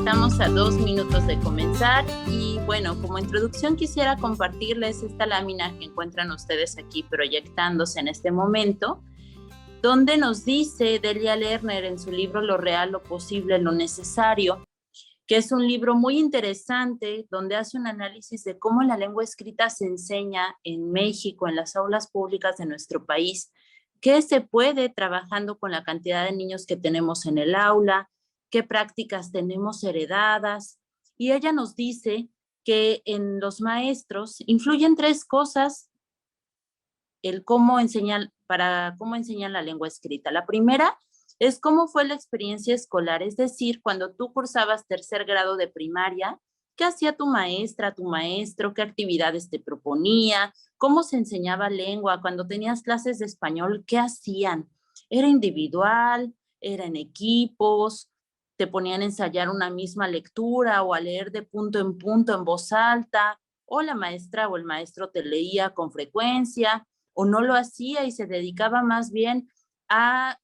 Estamos a 2 minutos de comenzar y bueno, como introducción quisiera compartirles esta lámina que encuentran ustedes aquí proyectándose en este momento, donde nos dice Delia Lerner en su libro Lo real, lo posible, lo necesario, que es un libro muy interesante donde hace un análisis de cómo la lengua escrita se enseña en México, en las aulas públicas de nuestro país, qué se puede trabajando con la cantidad de niños que tenemos en el aula, qué prácticas tenemos heredadas. Y ella nos dice que en los maestros influyen 3 cosas el cómo enseñan la lengua escrita. La primera es cómo fue la experiencia escolar, es decir, cuando tú cursabas 3er grado de primaria, ¿qué hacía tu maestra, tu maestro? ¿Qué actividades te proponía? ¿Cómo se enseñaba lengua? Cuando tenías clases de español, ¿qué hacían? ¿Era individual? ¿Era en equipos? ¿Te ponían a ensayar una misma lectura o a leer de punto en voz alta? ¿O la maestra o el maestro te leía con frecuencia? ¿O no lo hacía y se dedicaba más bien a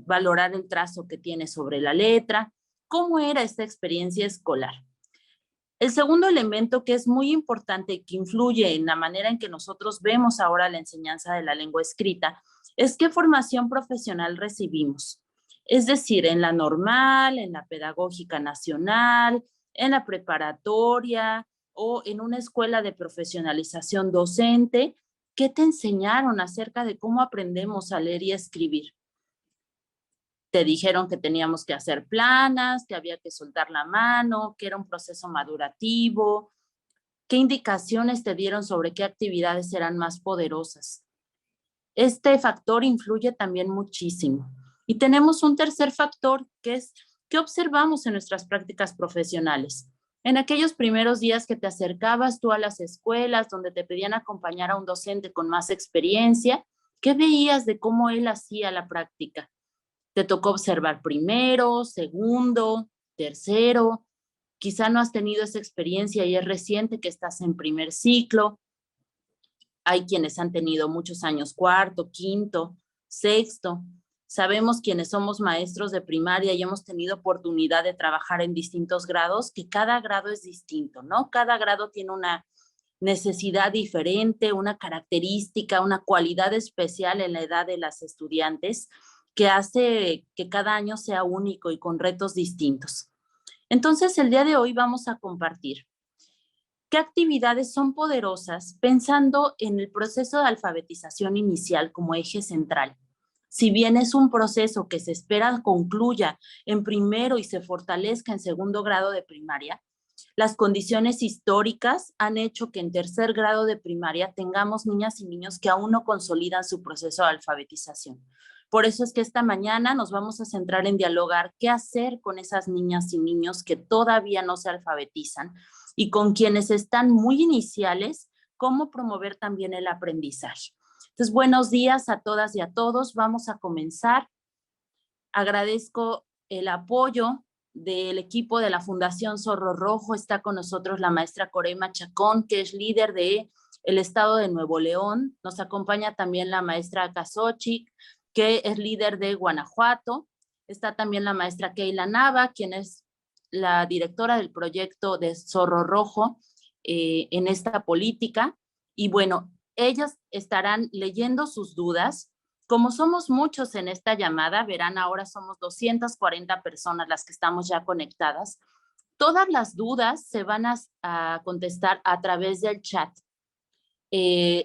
valorar el trazo que tiene sobre la letra? ¿Cómo era esta experiencia escolar? El segundo elemento que es muy importante y que influye en la manera en que nosotros vemos ahora la enseñanza de la lengua escrita es qué formación profesional recibimos. Es decir, en la normal, en la pedagógica nacional, en la preparatoria o en una escuela de profesionalización docente, ¿qué te enseñaron acerca de cómo aprendemos a leer y a escribir? Te dijeron que teníamos que hacer planas, que había que soltar la mano, que era un proceso madurativo. ¿Qué indicaciones te dieron sobre qué actividades eran más poderosas? Este factor influye también muchísimo. Y tenemos un tercer factor que es qué observamos en nuestras prácticas profesionales. En aquellos primeros días que te acercabas tú a las escuelas donde te pedían acompañar a un docente con más experiencia, ¿qué veías de cómo él hacía la práctica? Te tocó observar primero, segundo, tercero, quizá no has tenido esa experiencia y es reciente que estás en primer ciclo. Hay quienes han tenido muchos años cuarto, quinto, sexto. Sabemos quienes somos maestros de primaria y hemos tenido oportunidad de trabajar en distintos grados, que cada grado es distinto, ¿no? Cada grado tiene una necesidad diferente, una característica, una cualidad especial en la edad de las estudiantes que hace que cada año sea único y con retos distintos. Entonces, el día de hoy vamos a compartir qué actividades son poderosas pensando en el proceso de alfabetización inicial como eje central. Si bien es un proceso que se espera concluya en primero y se fortalezca en 2er grado de primaria, las condiciones históricas han hecho que en 3er grado de primaria tengamos niñas y niños que aún no consolidan su proceso de alfabetización. Por eso es que esta mañana nos vamos a centrar en dialogar qué hacer con esas niñas y niños que todavía no se alfabetizan y con quienes están muy iniciales, cómo promover también el aprendizaje. Entonces, buenos días a todas y a todos. Vamos a comenzar. Agradezco el apoyo del equipo de la Fundación Zorro Rojo. Está con nosotros la maestra Corema Chacón, que es líder de el estado de Nuevo León. Nos acompaña también la maestra Casochic, que es líder de Guanajuato. Está también la maestra Keila Nava, quien es la directora del proyecto de Zorro Rojo en esta política. Y bueno, ellas estarán leyendo sus dudas. Como somos muchos en esta llamada, verán, ahora somos 240 personas las que estamos ya conectadas. Todas las dudas se van a contestar a través del chat.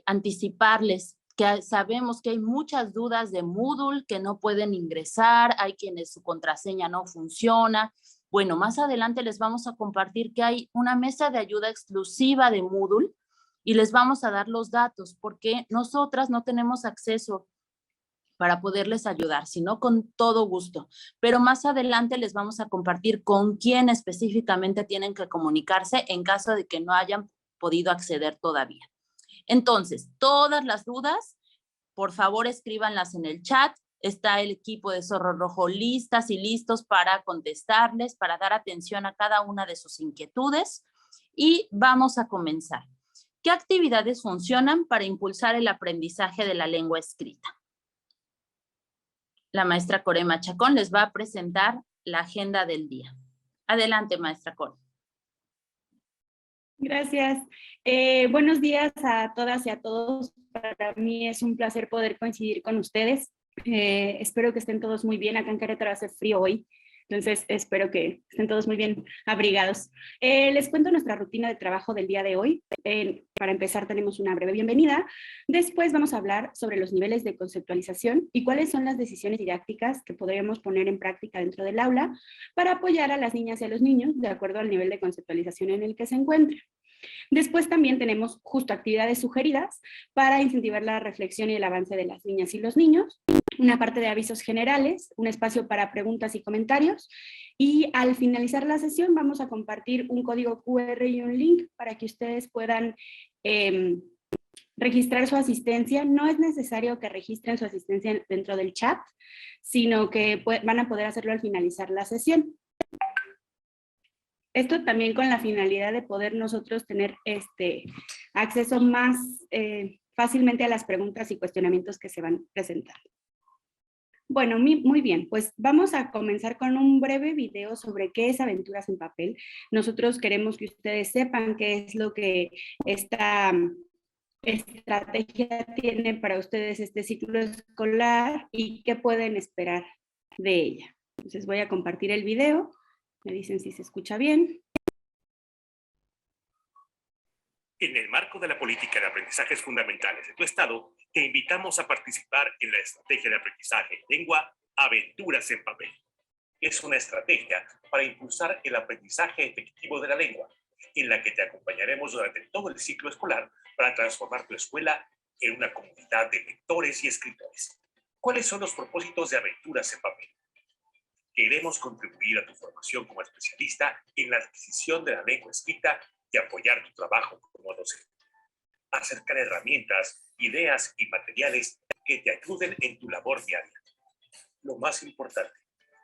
Anticiparles que sabemos que hay muchas dudas de Moodle que no pueden ingresar, hay quienes su contraseña no funciona. Bueno, más adelante les vamos a compartir que hay una mesa de ayuda exclusiva de Moodle y les vamos a dar los datos porque nosotras no tenemos acceso para poderles ayudar, sino con todo gusto. Pero más adelante les vamos a compartir con quién específicamente tienen que comunicarse en caso de que no hayan podido acceder todavía. Entonces, todas las dudas, por favor, escríbanlas en el chat. Está el equipo de Zorro Rojo listas y listos para contestarles, para dar atención a cada una de sus inquietudes. Y vamos a comenzar. ¿Qué actividades funcionan para impulsar el aprendizaje de la lengua escrita? La maestra Corema Chacón les va a presentar la agenda del día. Adelante, maestra Col. Gracias. Buenos días a todas y a todos. Para mí es un placer poder coincidir con ustedes. Espero que estén todos muy bien. Acá en Querétaro hace frío hoy, entonces espero que estén todos muy bien abrigados. Les cuento nuestra rutina de trabajo del día de hoy. Para empezar tenemos una breve bienvenida. Después vamos a hablar sobre los niveles de conceptualización y cuáles son las decisiones didácticas que podríamos poner en práctica dentro del aula para apoyar a las niñas y a los niños de acuerdo al nivel de conceptualización en el que se encuentren. Después también tenemos justo actividades sugeridas para incentivar la reflexión y el avance de las niñas y los niños, una parte de avisos generales, un espacio para preguntas y comentarios, y al finalizar la sesión vamos a compartir un código QR y un link para que ustedes puedan registrar su asistencia. No es necesario que registren su asistencia dentro del chat, sino que van a poder hacerlo al finalizar la sesión. Esto también con la finalidad de poder nosotros tener acceso más fácilmente a las preguntas y cuestionamientos que se van presentando. Bueno, muy bien, pues vamos a comenzar con un breve video sobre qué es Aventuras en Papel. Nosotros queremos que ustedes sepan qué es lo que esta estrategia tiene para ustedes este ciclo escolar y qué pueden esperar de ella. Entonces voy a compartir el video. Me dicen si se escucha bien. En el marco de la política de aprendizajes fundamentales de tu estado, te invitamos a participar en la estrategia de aprendizaje en lengua Aventuras en Papel. Es una estrategia para impulsar el aprendizaje efectivo de la lengua, en la que te acompañaremos durante todo el ciclo escolar para transformar tu escuela en una comunidad de lectores y escritores. ¿Cuáles son los propósitos de Aventuras en Papel? Queremos contribuir a tu formación como especialista en la adquisición de la lengua escrita y apoyar tu trabajo como docente. Acercar herramientas, ideas y materiales que te ayuden en tu labor diaria. Lo más importante,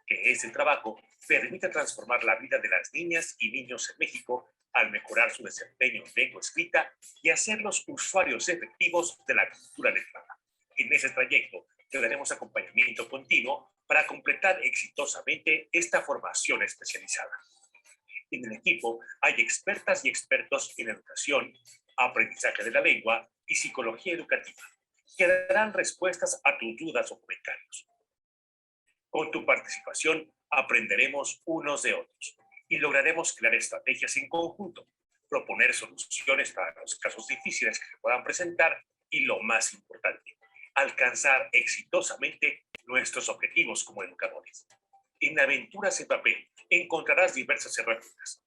que este trabajo permita transformar la vida de las niñas y niños en México al mejorar su desempeño en lengua escrita y hacerlos usuarios efectivos de la cultura letrada. En ese trayecto te daremos acompañamiento continuo para completar exitosamente esta formación especializada. En el equipo hay expertas y expertos en educación, aprendizaje de la lengua y psicología educativa, que darán respuestas a tus dudas o comentarios. Con tu participación aprenderemos unos de otros y lograremos crear estrategias en conjunto, proponer soluciones para los casos difíciles que se puedan presentar y, lo más importante, alcanzar exitosamente nuestros objetivos como educadores. En Aventuras en Papel encontrarás diversas herramientas,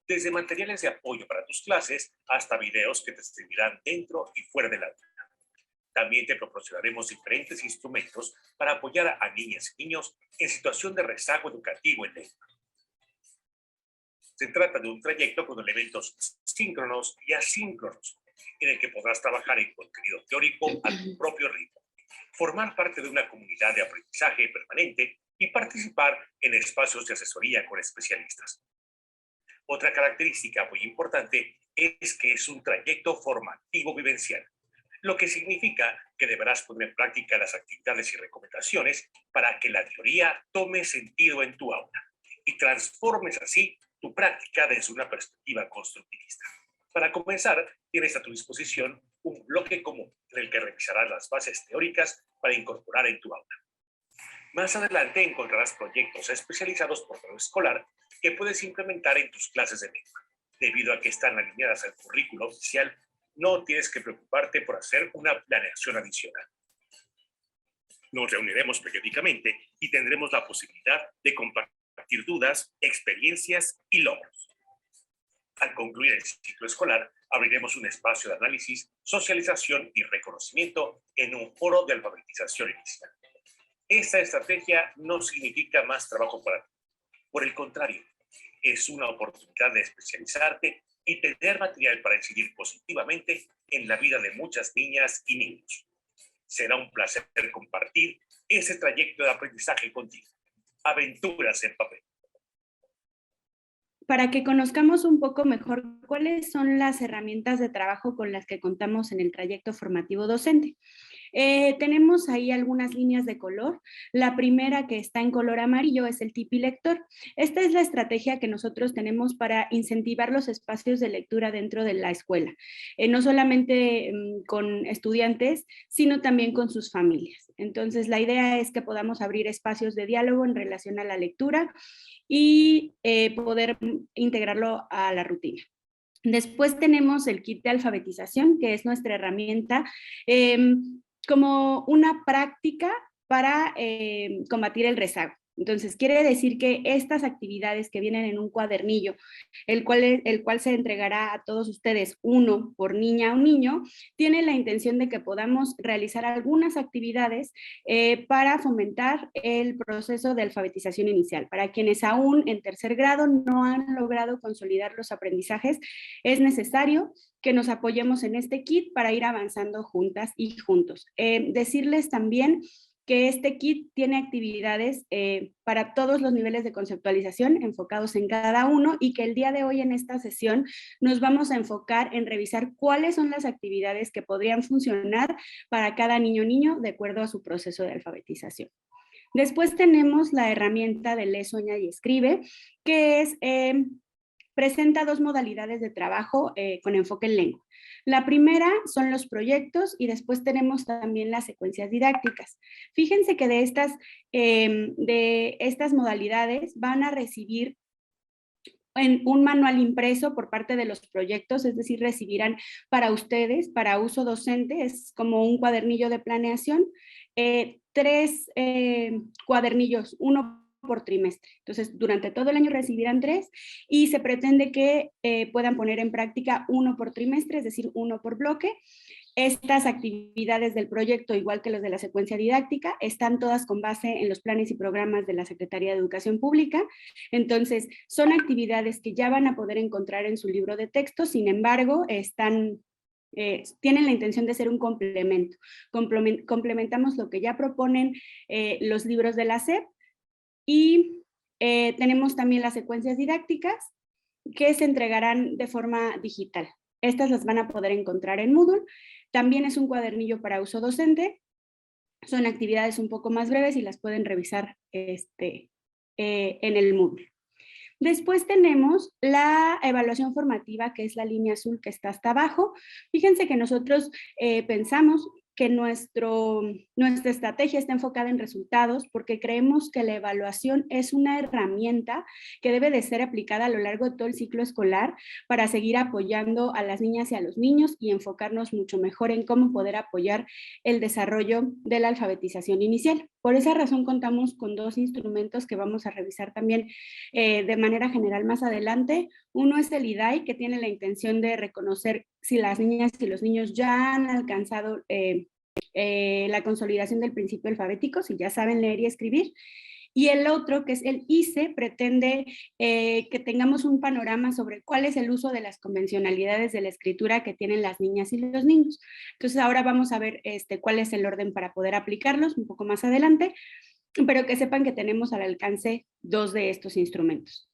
desde materiales de apoyo para tus clases hasta videos que te servirán dentro y fuera del aula. También te proporcionaremos diferentes instrumentos para apoyar a niñas y niños en situación de rezago educativo en lengua. Se trata de un trayecto con elementos síncronos y asíncronos, en el que podrás trabajar en contenido teórico a tu propio ritmo, formar parte de una comunidad de aprendizaje permanente y participar en espacios de asesoría con especialistas. Otra característica muy importante es que es un trayecto formativo vivencial, lo que significa que deberás poner en práctica las actividades y recomendaciones para que la teoría tome sentido en tu aula y transformes así tu práctica desde una perspectiva constructivista. Para comenzar, tienes a tu disposición un bloque común en el que revisarás las bases teóricas para incorporar en tu aula. Más adelante encontrarás proyectos especializados por grado escolar que puedes implementar en tus clases de lengua. Debido a que están alineadas al currículo oficial, no tienes que preocuparte por hacer una planeación adicional. Nos reuniremos periódicamente y tendremos la posibilidad de compartir dudas, experiencias y logros. Al concluir el ciclo escolar, abriremos un espacio de análisis, socialización y reconocimiento en un foro de alfabetización inicial. Esta estrategia no significa más trabajo para ti. Por el contrario, es una oportunidad de especializarte y tener material para incidir positivamente en la vida de muchas niñas y niños. Será un placer compartir ese trayecto de aprendizaje contigo. Aventuras en Papel. Para que conozcamos un poco mejor cuáles son las herramientas de trabajo con las que contamos en el trayecto formativo docente. Tenemos ahí algunas líneas de color. La primera, que está en color amarillo, es el Tipi Lector. Esta es la estrategia que nosotros tenemos para incentivar los espacios de lectura dentro de la escuela, no solamente con estudiantes, sino también con sus familias. Entonces, la idea es que podamos abrir espacios de diálogo en relación a la lectura y poder integrarlo a la rutina. Después tenemos el kit de alfabetización, que es nuestra herramienta como una práctica para combatir el rezago. Entonces, quiere decir que estas actividades que vienen en un cuadernillo, el cual se entregará a todos ustedes, uno por niña o niño, tiene la intención de que podamos realizar algunas actividades para fomentar el proceso de alfabetización inicial. Para quienes aún en tercer grado no han logrado consolidar los aprendizajes, es necesario que nos apoyemos en este kit para ir avanzando juntas y juntos. Decirles también que este kit tiene actividades para todos los niveles de conceptualización enfocados en cada uno, y que el día de hoy en esta sesión nos vamos a enfocar en revisar cuáles son las actividades que podrían funcionar para cada niño o niño de acuerdo a su proceso de alfabetización. Después tenemos la herramienta de Lee, Sueña y Escribe, que es presenta dos modalidades de trabajo con enfoque en lengua. La primera son los proyectos y después tenemos también las secuencias didácticas. Fíjense que de estas modalidades van a recibir en un manual impreso por parte de los proyectos, es decir, recibirán para ustedes, para uso docente, es como un cuadernillo de planeación, 3 cuadernillos, uno por trimestre. Entonces, durante todo el año recibirán 3 y se pretende que puedan poner en práctica 1 por trimestre, es decir, 1 por bloque. Estas actividades del proyecto, igual que los de la secuencia didáctica, están todas con base en los planes y programas de la Secretaría de Educación Pública. Entonces, son actividades que ya van a poder encontrar en su libro de texto, sin embargo, tienen la intención de ser un complemento. Complementamos lo que ya proponen los libros de la SEP, y tenemos también las secuencias didácticas que se entregarán de forma digital. Estas las van a poder encontrar en Moodle. También es un cuadernillo para uso docente. Son actividades un poco más breves y las pueden revisar en el Moodle. Después tenemos la evaluación formativa, que es la línea azul que está hasta abajo. Fíjense que nosotros pensamos que nuestra estrategia está enfocada en resultados, porque creemos que la evaluación es una herramienta que debe de ser aplicada a lo largo de todo el ciclo escolar para seguir apoyando a las niñas y a los niños y enfocarnos mucho mejor en cómo poder apoyar el desarrollo de la alfabetización inicial. Por esa razón contamos con 2 instrumentos que vamos a revisar también de manera general más adelante. Uno es el IDAI, que tiene la intención de reconocer si las niñas y los niños ya han alcanzado la consolidación del principio alfabético, si ya saben leer y escribir. Y el otro, que es el ICE, pretende que tengamos un panorama sobre cuál es el uso de las convencionalidades de la escritura que tienen las niñas y los niños. Entonces ahora vamos a ver cuál es el orden para poder aplicarlos un poco más adelante, pero que sepan que tenemos al alcance 2 de estos instrumentos.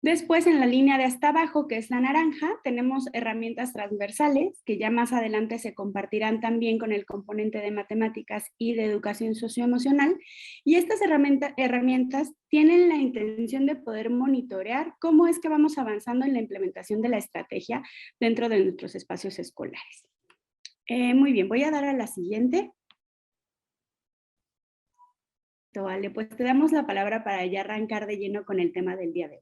Después, en la línea de hasta abajo, que es la naranja, tenemos herramientas transversales que ya más adelante se compartirán también con el componente de matemáticas y de educación socioemocional. Y estas herramientas tienen la intención de poder monitorear cómo es que vamos avanzando en la implementación de la estrategia dentro de nuestros espacios escolares. Muy bien, voy a dar a la siguiente. Vale, pues te damos la palabra para ya arrancar de lleno con el tema del día de hoy.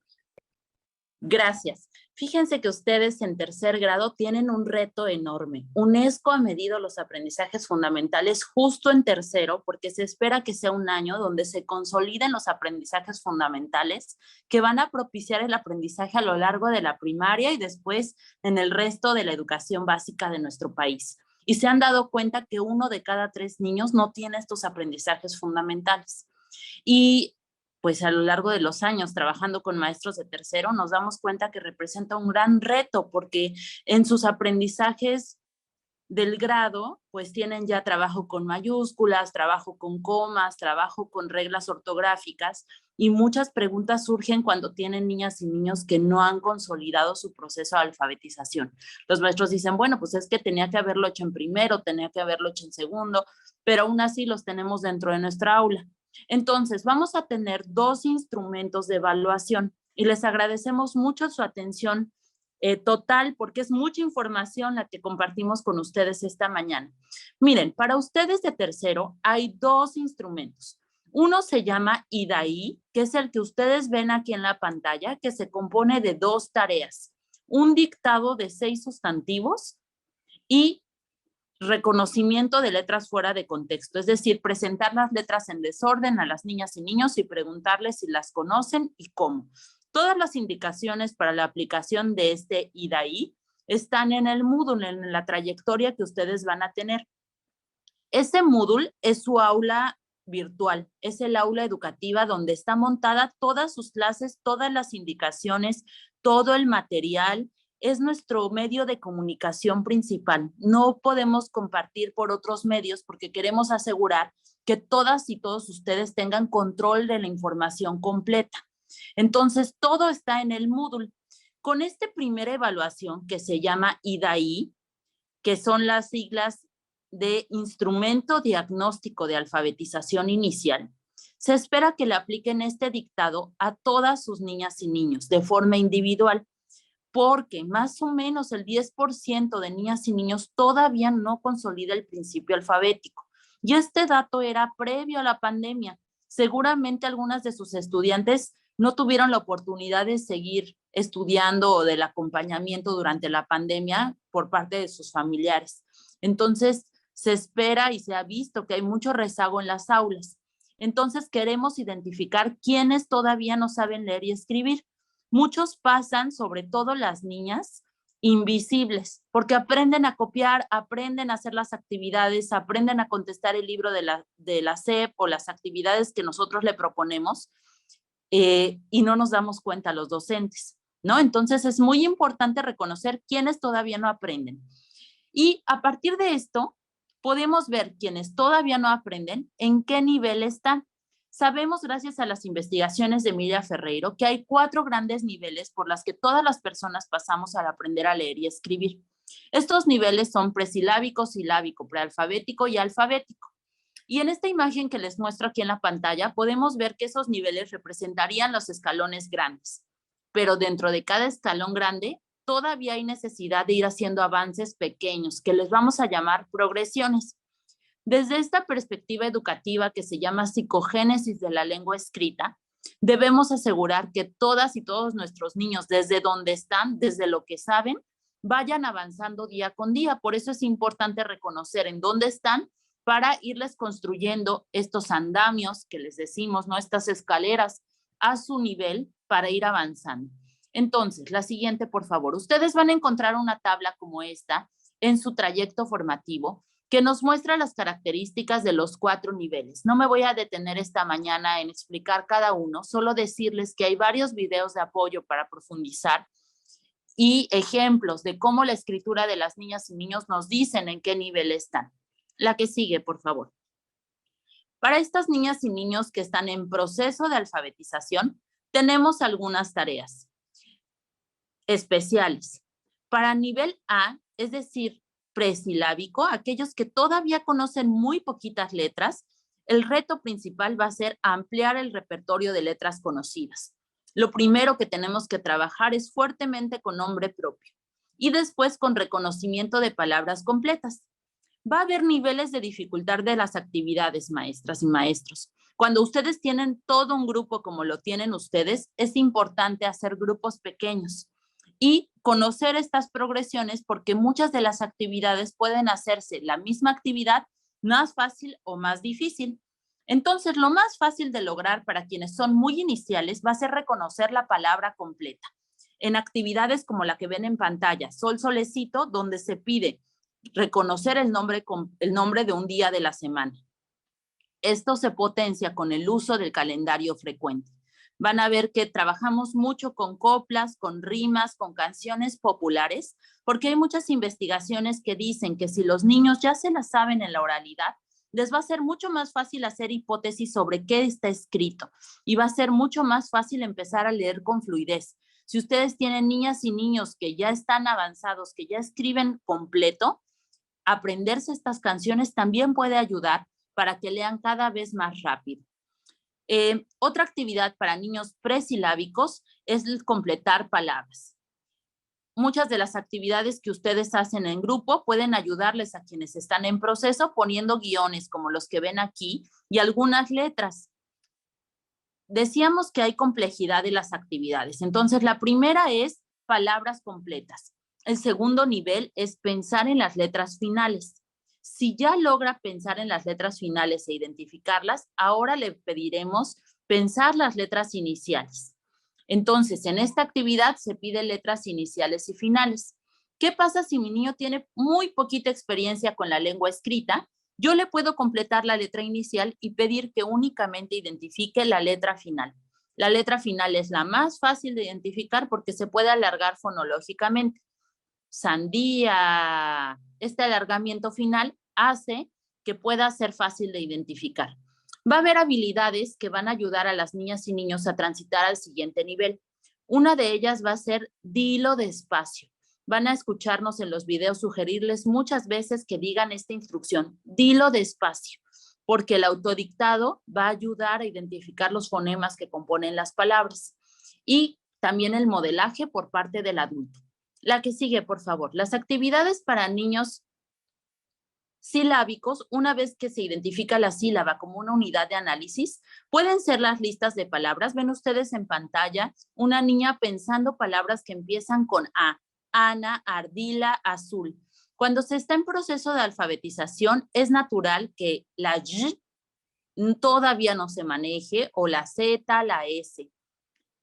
Gracias. Fíjense que ustedes en tercer grado tienen un reto enorme. UNESCO ha medido los aprendizajes fundamentales justo en tercero, porque se espera que sea un año donde se consoliden los aprendizajes fundamentales que van a propiciar el aprendizaje a lo largo de la primaria y después en el resto de la educación básica de nuestro país. Y se han dado cuenta que 1 de cada 3 niños no tiene estos aprendizajes fundamentales. Y pues a lo largo de los años trabajando con maestros de tercero nos damos cuenta que representa un gran reto, porque en sus aprendizajes del grado pues tienen ya trabajo con mayúsculas, trabajo con comas, trabajo con reglas ortográficas, y muchas preguntas surgen cuando tienen niñas y niños que no han consolidado su proceso de alfabetización. Los maestros dicen, bueno, pues es que tenía que haberlo hecho en primero, tenía que haberlo hecho en segundo, pero aún así los tenemos dentro de nuestra aula. Entonces, vamos a tener 2 instrumentos de evaluación y les agradecemos mucho su atención total, porque es mucha información la que compartimos con ustedes esta mañana. Miren, para ustedes de tercero hay 2 instrumentos. Uno se llama IDAI, que es el que ustedes ven aquí en la pantalla, que se compone de 2 tareas. Un dictado de 6 sustantivos y reconocimiento de letras fuera de contexto, es decir, presentar las letras en desorden a las niñas y niños y preguntarles si las conocen y cómo. Todas las indicaciones para la aplicación de este IDAI están en el Moodle, en la trayectoria que ustedes van a tener. Este Moodle es su aula virtual, es el aula educativa donde está montada todas sus clases, todas las indicaciones, todo el material. Es nuestro medio de comunicación principal. No podemos compartir por otros medios porque queremos asegurar que todas y todos ustedes tengan control de la información completa. Entonces, todo está en el Moodle. Con esta primera evaluación que se llama IDAI, que son las siglas de Instrumento Diagnóstico de Alfabetización Inicial, se espera que le apliquen este dictado a todas sus niñas y niños de forma individual, porque más o menos el 10% de niñas y niños todavía no consolida el principio alfabético. Y este dato era previo a la pandemia. Seguramente algunas de sus estudiantes no tuvieron la oportunidad de seguir estudiando o del acompañamiento durante la pandemia por parte de sus familiares. Entonces, se espera y se ha visto que hay mucho rezago en las aulas. Entonces, queremos identificar quiénes todavía no saben leer y escribir. Muchos pasan, sobre todo las niñas, invisibles, porque aprenden a copiar, aprenden a hacer las actividades, aprenden a contestar el libro de la SEP o las actividades que nosotros le proponemos y no nos damos cuenta los docentes, ¿no? Entonces es muy importante reconocer quiénes todavía no aprenden. Y a partir de esto, podemos ver quienes todavía no aprenden, en qué nivel están. Sabemos, gracias a las investigaciones de Emilia Ferreiro, que hay 4 grandes niveles por las que todas las personas pasamos al aprender a leer y escribir. Estos niveles son presilábico, silábico, prealfabético y alfabético. Y en esta imagen que les muestro aquí en la pantalla, podemos ver que esos niveles representarían los escalones grandes. Pero dentro de cada escalón grande, todavía hay necesidad de ir haciendo avances pequeños, que les vamos a llamar progresiones. Desde esta perspectiva educativa que se llama psicogénesis de la lengua escrita, debemos asegurar que todas y todos nuestros niños, desde donde están, desde lo que saben, vayan avanzando día con día. Por eso es importante reconocer en dónde están para irles construyendo estos andamios que les decimos, ¿no? Estas escaleras a su nivel para ir avanzando. Entonces, la siguiente, por favor. Ustedes van a encontrar una tabla como esta en su trayecto formativo que nos muestra las características de los 4 niveles. No me voy a detener esta mañana en explicar cada uno, solo decirles que hay varios videos de apoyo para profundizar y ejemplos de cómo la escritura de las niñas y niños nos dicen en qué nivel están. La que sigue, por favor. Para estas niñas y niños que están en proceso de alfabetización, tenemos algunas tareas especiales. Para nivel A, es decir, presilábico, aquellos que todavía conocen muy poquitas letras, el reto principal va a ser ampliar el repertorio de letras conocidas. Lo primero que tenemos que trabajar es fuertemente con nombre propio y después con reconocimiento de palabras completas. Va a haber niveles de dificultad de las actividades, maestras y maestros. Cuando ustedes tienen todo un grupo como lo tienen ustedes, es importante hacer grupos pequeños y conocer estas progresiones porque muchas de las actividades pueden hacerse la misma actividad más fácil o más difícil. Entonces, lo más fácil de lograr para quienes son muy iniciales va a ser reconocer la palabra completa. En actividades como la que ven en pantalla, Sol Solecito, donde se pide reconocer el nombre de un día de la semana. Esto se potencia con el uso del calendario frecuente. Van a ver que trabajamos mucho con coplas, con rimas, con canciones populares, porque hay muchas investigaciones que dicen que si los niños ya se las saben en la oralidad, les va a ser mucho más fácil hacer hipótesis sobre qué está escrito y va a ser mucho más fácil empezar a leer con fluidez. Si ustedes tienen niñas y niños que ya están avanzados, que ya escriben completo, aprenderse estas canciones también puede ayudar para que lean cada vez más rápido. Otra actividad para niños presilábicos es el completar palabras. Muchas de las actividades que ustedes hacen en grupo pueden ayudarles a quienes están en proceso poniendo guiones como los que ven aquí y algunas letras. Decíamos que hay complejidad de las actividades. Entonces, la primera es palabras completas. El segundo nivel es pensar en las letras finales. Si ya logra pensar en las letras finales e identificarlas, ahora le pediremos pensar las letras iniciales. Entonces, en esta actividad se pide letras iniciales y finales. ¿Qué pasa si mi niño tiene muy poquita experiencia con la lengua escrita? Yo le puedo completar la letra inicial y pedir que únicamente identifique la letra final. La letra final es la más fácil de identificar porque se puede alargar fonológicamente. Sandía. Este alargamiento final hace que pueda ser fácil de identificar. Va a haber habilidades que van a ayudar a las niñas y niños a transitar al siguiente nivel. Una de ellas va a ser dilo despacio. Van a escucharnos en los videos, sugerirles muchas veces que digan esta instrucción, dilo despacio, porque el autodictado va a ayudar a identificar los fonemas que componen las palabras. Y también el modelaje por parte del adulto. La que sigue, por favor. Las actividades para niños silábicos, una vez que se identifica la sílaba como una unidad de análisis, pueden ser las listas de palabras. Ven ustedes en pantalla una niña pensando palabras que empiezan con A. Ana, ardila, azul. Cuando se está en proceso de alfabetización, es natural que la Y todavía no se maneje, o la Z, la S.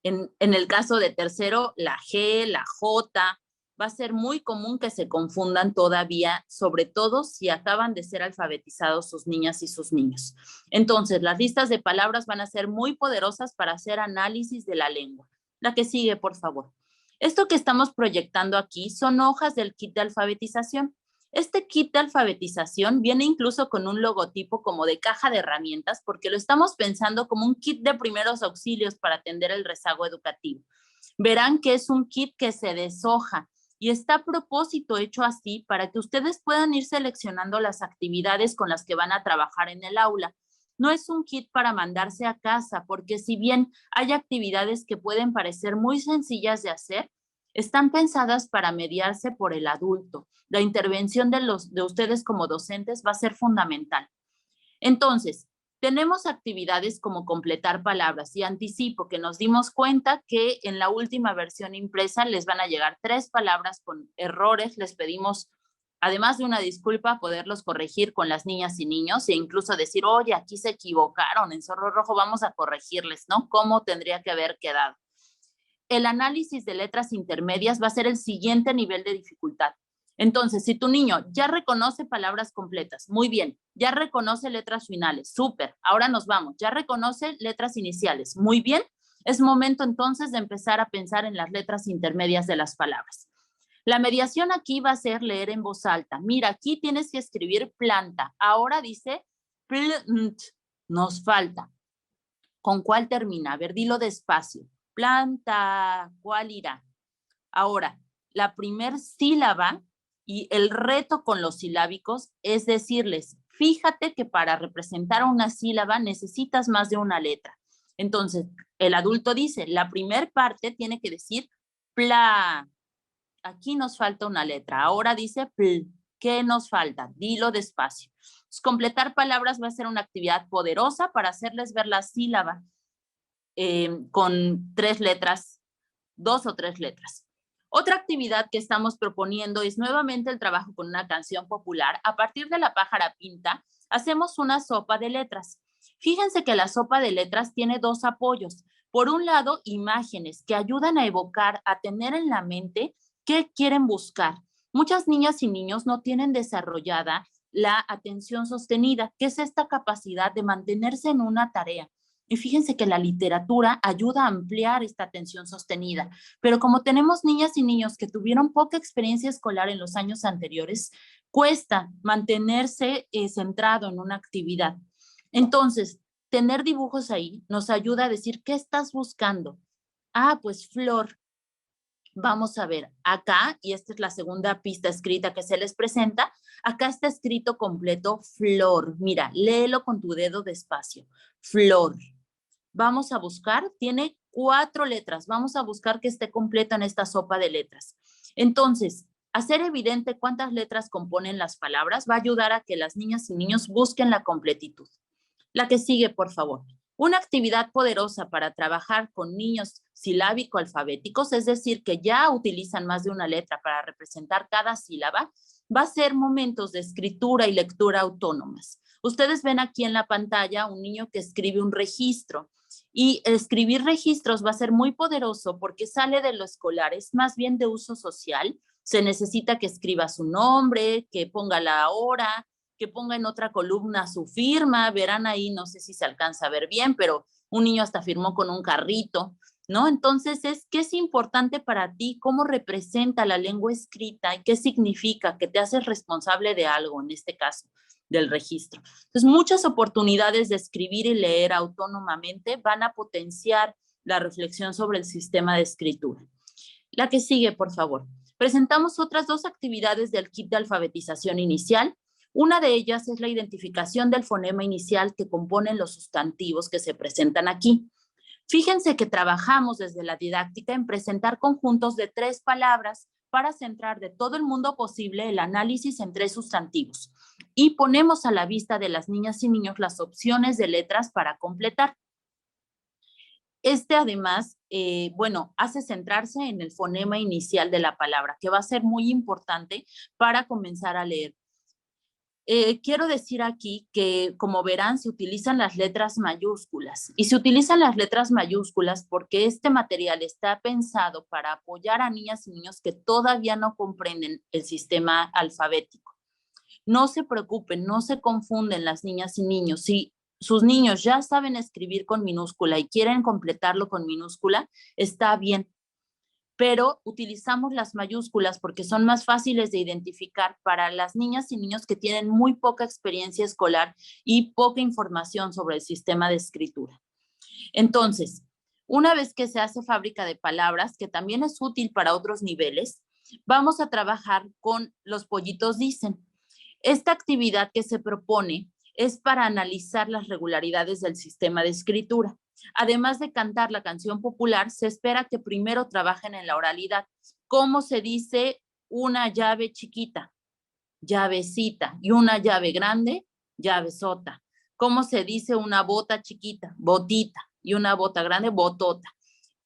En el caso de tercero, la G, la J. Va a ser muy común que se confundan todavía, sobre todo si acaban de ser alfabetizados sus niñas y sus niños. Entonces, las listas de palabras van a ser muy poderosas para hacer análisis de la lengua. La que sigue, por favor. Esto que estamos proyectando aquí son hojas del kit de alfabetización. Este kit de alfabetización viene incluso con un logotipo como de caja de herramientas porque lo estamos pensando como un kit de primeros auxilios para atender el rezago educativo. Verán que es un kit que se deshoja y está a propósito hecho así para que ustedes puedan ir seleccionando las actividades con las que van a trabajar en el aula. No es un kit para mandarse a casa, porque si bien hay actividades que pueden parecer muy sencillas de hacer, están pensadas para mediarse por el adulto. La intervención de ustedes como docentes va a ser fundamental. Entonces, tenemos actividades como completar palabras y anticipo que nos dimos cuenta que en la última versión impresa les van a llegar 3 palabras con errores. Les pedimos, además de una disculpa, poderlos corregir con las niñas y niños e incluso decir, oye, aquí se equivocaron, en Zorro Rojo vamos a corregirles, ¿no? ¿Cómo tendría que haber quedado? El análisis de letras intermedias va a ser el siguiente nivel de dificultad. Entonces, si tu niño ya reconoce palabras completas, muy bien, ya reconoce letras finales, súper, ahora nos vamos, ya reconoce letras iniciales, muy bien, es momento entonces de empezar a pensar en las letras intermedias de las palabras. La mediación aquí va a ser leer en voz alta. Mira, aquí tienes que escribir planta, ahora dice plant, nos falta. ¿Con cuál termina? A ver, dilo despacio. Planta, ¿cuál irá? Ahora, la primer sílaba y el reto con los silábicos es decirles, fíjate que para representar una sílaba necesitas más de una letra. Entonces, el adulto dice, la primer parte tiene que decir pla. Aquí nos falta una letra. Ahora dice pl. ¿Qué nos falta? Dilo despacio. Entonces, completar palabras va a ser una actividad poderosa para hacerles ver la sílaba con 3 letras, 2 o 3 letras. Otra actividad que estamos proponiendo es nuevamente el trabajo con una canción popular. A partir de La pájara pinta, hacemos una sopa de letras. Fíjense que la sopa de letras tiene 2 apoyos. Por un lado, imágenes que ayudan a evocar, a tener en la mente qué quieren buscar. Muchas niñas y niños no tienen desarrollada la atención sostenida, que es esta capacidad de mantenerse en una tarea. Y fíjense que la literatura ayuda a ampliar esta atención sostenida, pero como tenemos niñas y niños que tuvieron poca experiencia escolar en los años anteriores, cuesta mantenerse centrado en una actividad. Entonces, tener dibujos ahí nos ayuda a decir, ¿qué estás buscando? Ah, pues flor. Vamos a ver, acá, y esta es la segunda pista escrita que se les presenta, acá está escrito completo flor. Mira, léelo con tu dedo despacio. Flor. Vamos a buscar, tiene 4 letras, vamos a buscar que esté completa en esta sopa de letras. Entonces, hacer evidente cuántas letras componen las palabras va a ayudar a que las niñas y niños busquen la completitud. La que sigue, por favor. Una actividad poderosa para trabajar con niños silábico-alfabéticos, es decir, que ya utilizan más de una letra para representar cada sílaba, va a ser momentos de escritura y lectura autónomas. Ustedes ven aquí en la pantalla un niño que escribe un registro y escribir registros va a ser muy poderoso porque sale de lo escolar, es más bien de uso social. Se necesita que escriba su nombre, que ponga la hora, que ponga en otra columna su firma. Verán ahí, no sé si se alcanza a ver bien, pero un niño hasta firmó con un carrito, ¿no? Entonces, ¿qué es importante para ti? ¿Cómo representa la lengua escrita y qué significa? Que te haces responsable de algo, en este caso, del registro. Entonces, muchas oportunidades de escribir y leer autónomamente van a potenciar la reflexión sobre el sistema de escritura. La que sigue, por favor. Presentamos otras 2 actividades del kit de alfabetización inicial. Una de ellas es la identificación del fonema inicial que componen los sustantivos que se presentan aquí. Fíjense que trabajamos desde la didáctica en presentar conjuntos de 3 palabras para centrar de todo el mundo posible el análisis en 3 sustantivos y ponemos a la vista de las niñas y niños las opciones de letras para completar. Además, hace centrarse en el fonema inicial de la palabra, que va a ser muy importante para comenzar a leer. Quiero decir aquí que, como verán, se utilizan las letras mayúsculas y se utilizan las letras mayúsculas porque este material está pensado para apoyar a niñas y niños que todavía no comprenden el sistema alfabético. No se preocupen, no se confunden las niñas y niños. Si sus niños ya saben escribir con minúscula y quieren completarlo con minúscula, está bien. Pero utilizamos las mayúsculas porque son más fáciles de identificar para las niñas y niños que tienen muy poca experiencia escolar y poca información sobre el sistema de escritura. Entonces, una vez que se hace fábrica de palabras, que también es útil para otros niveles, vamos a trabajar con los pollitos dicen. Esta actividad que se propone es para analizar las regularidades del sistema de escritura. Además de cantar la canción popular, se espera que primero trabajen en la oralidad. ¿Cómo se dice una llave chiquita? Llavecita. Y una llave grande, llavesota. ¿Cómo se dice una bota chiquita? Botita. Y una bota grande, botota.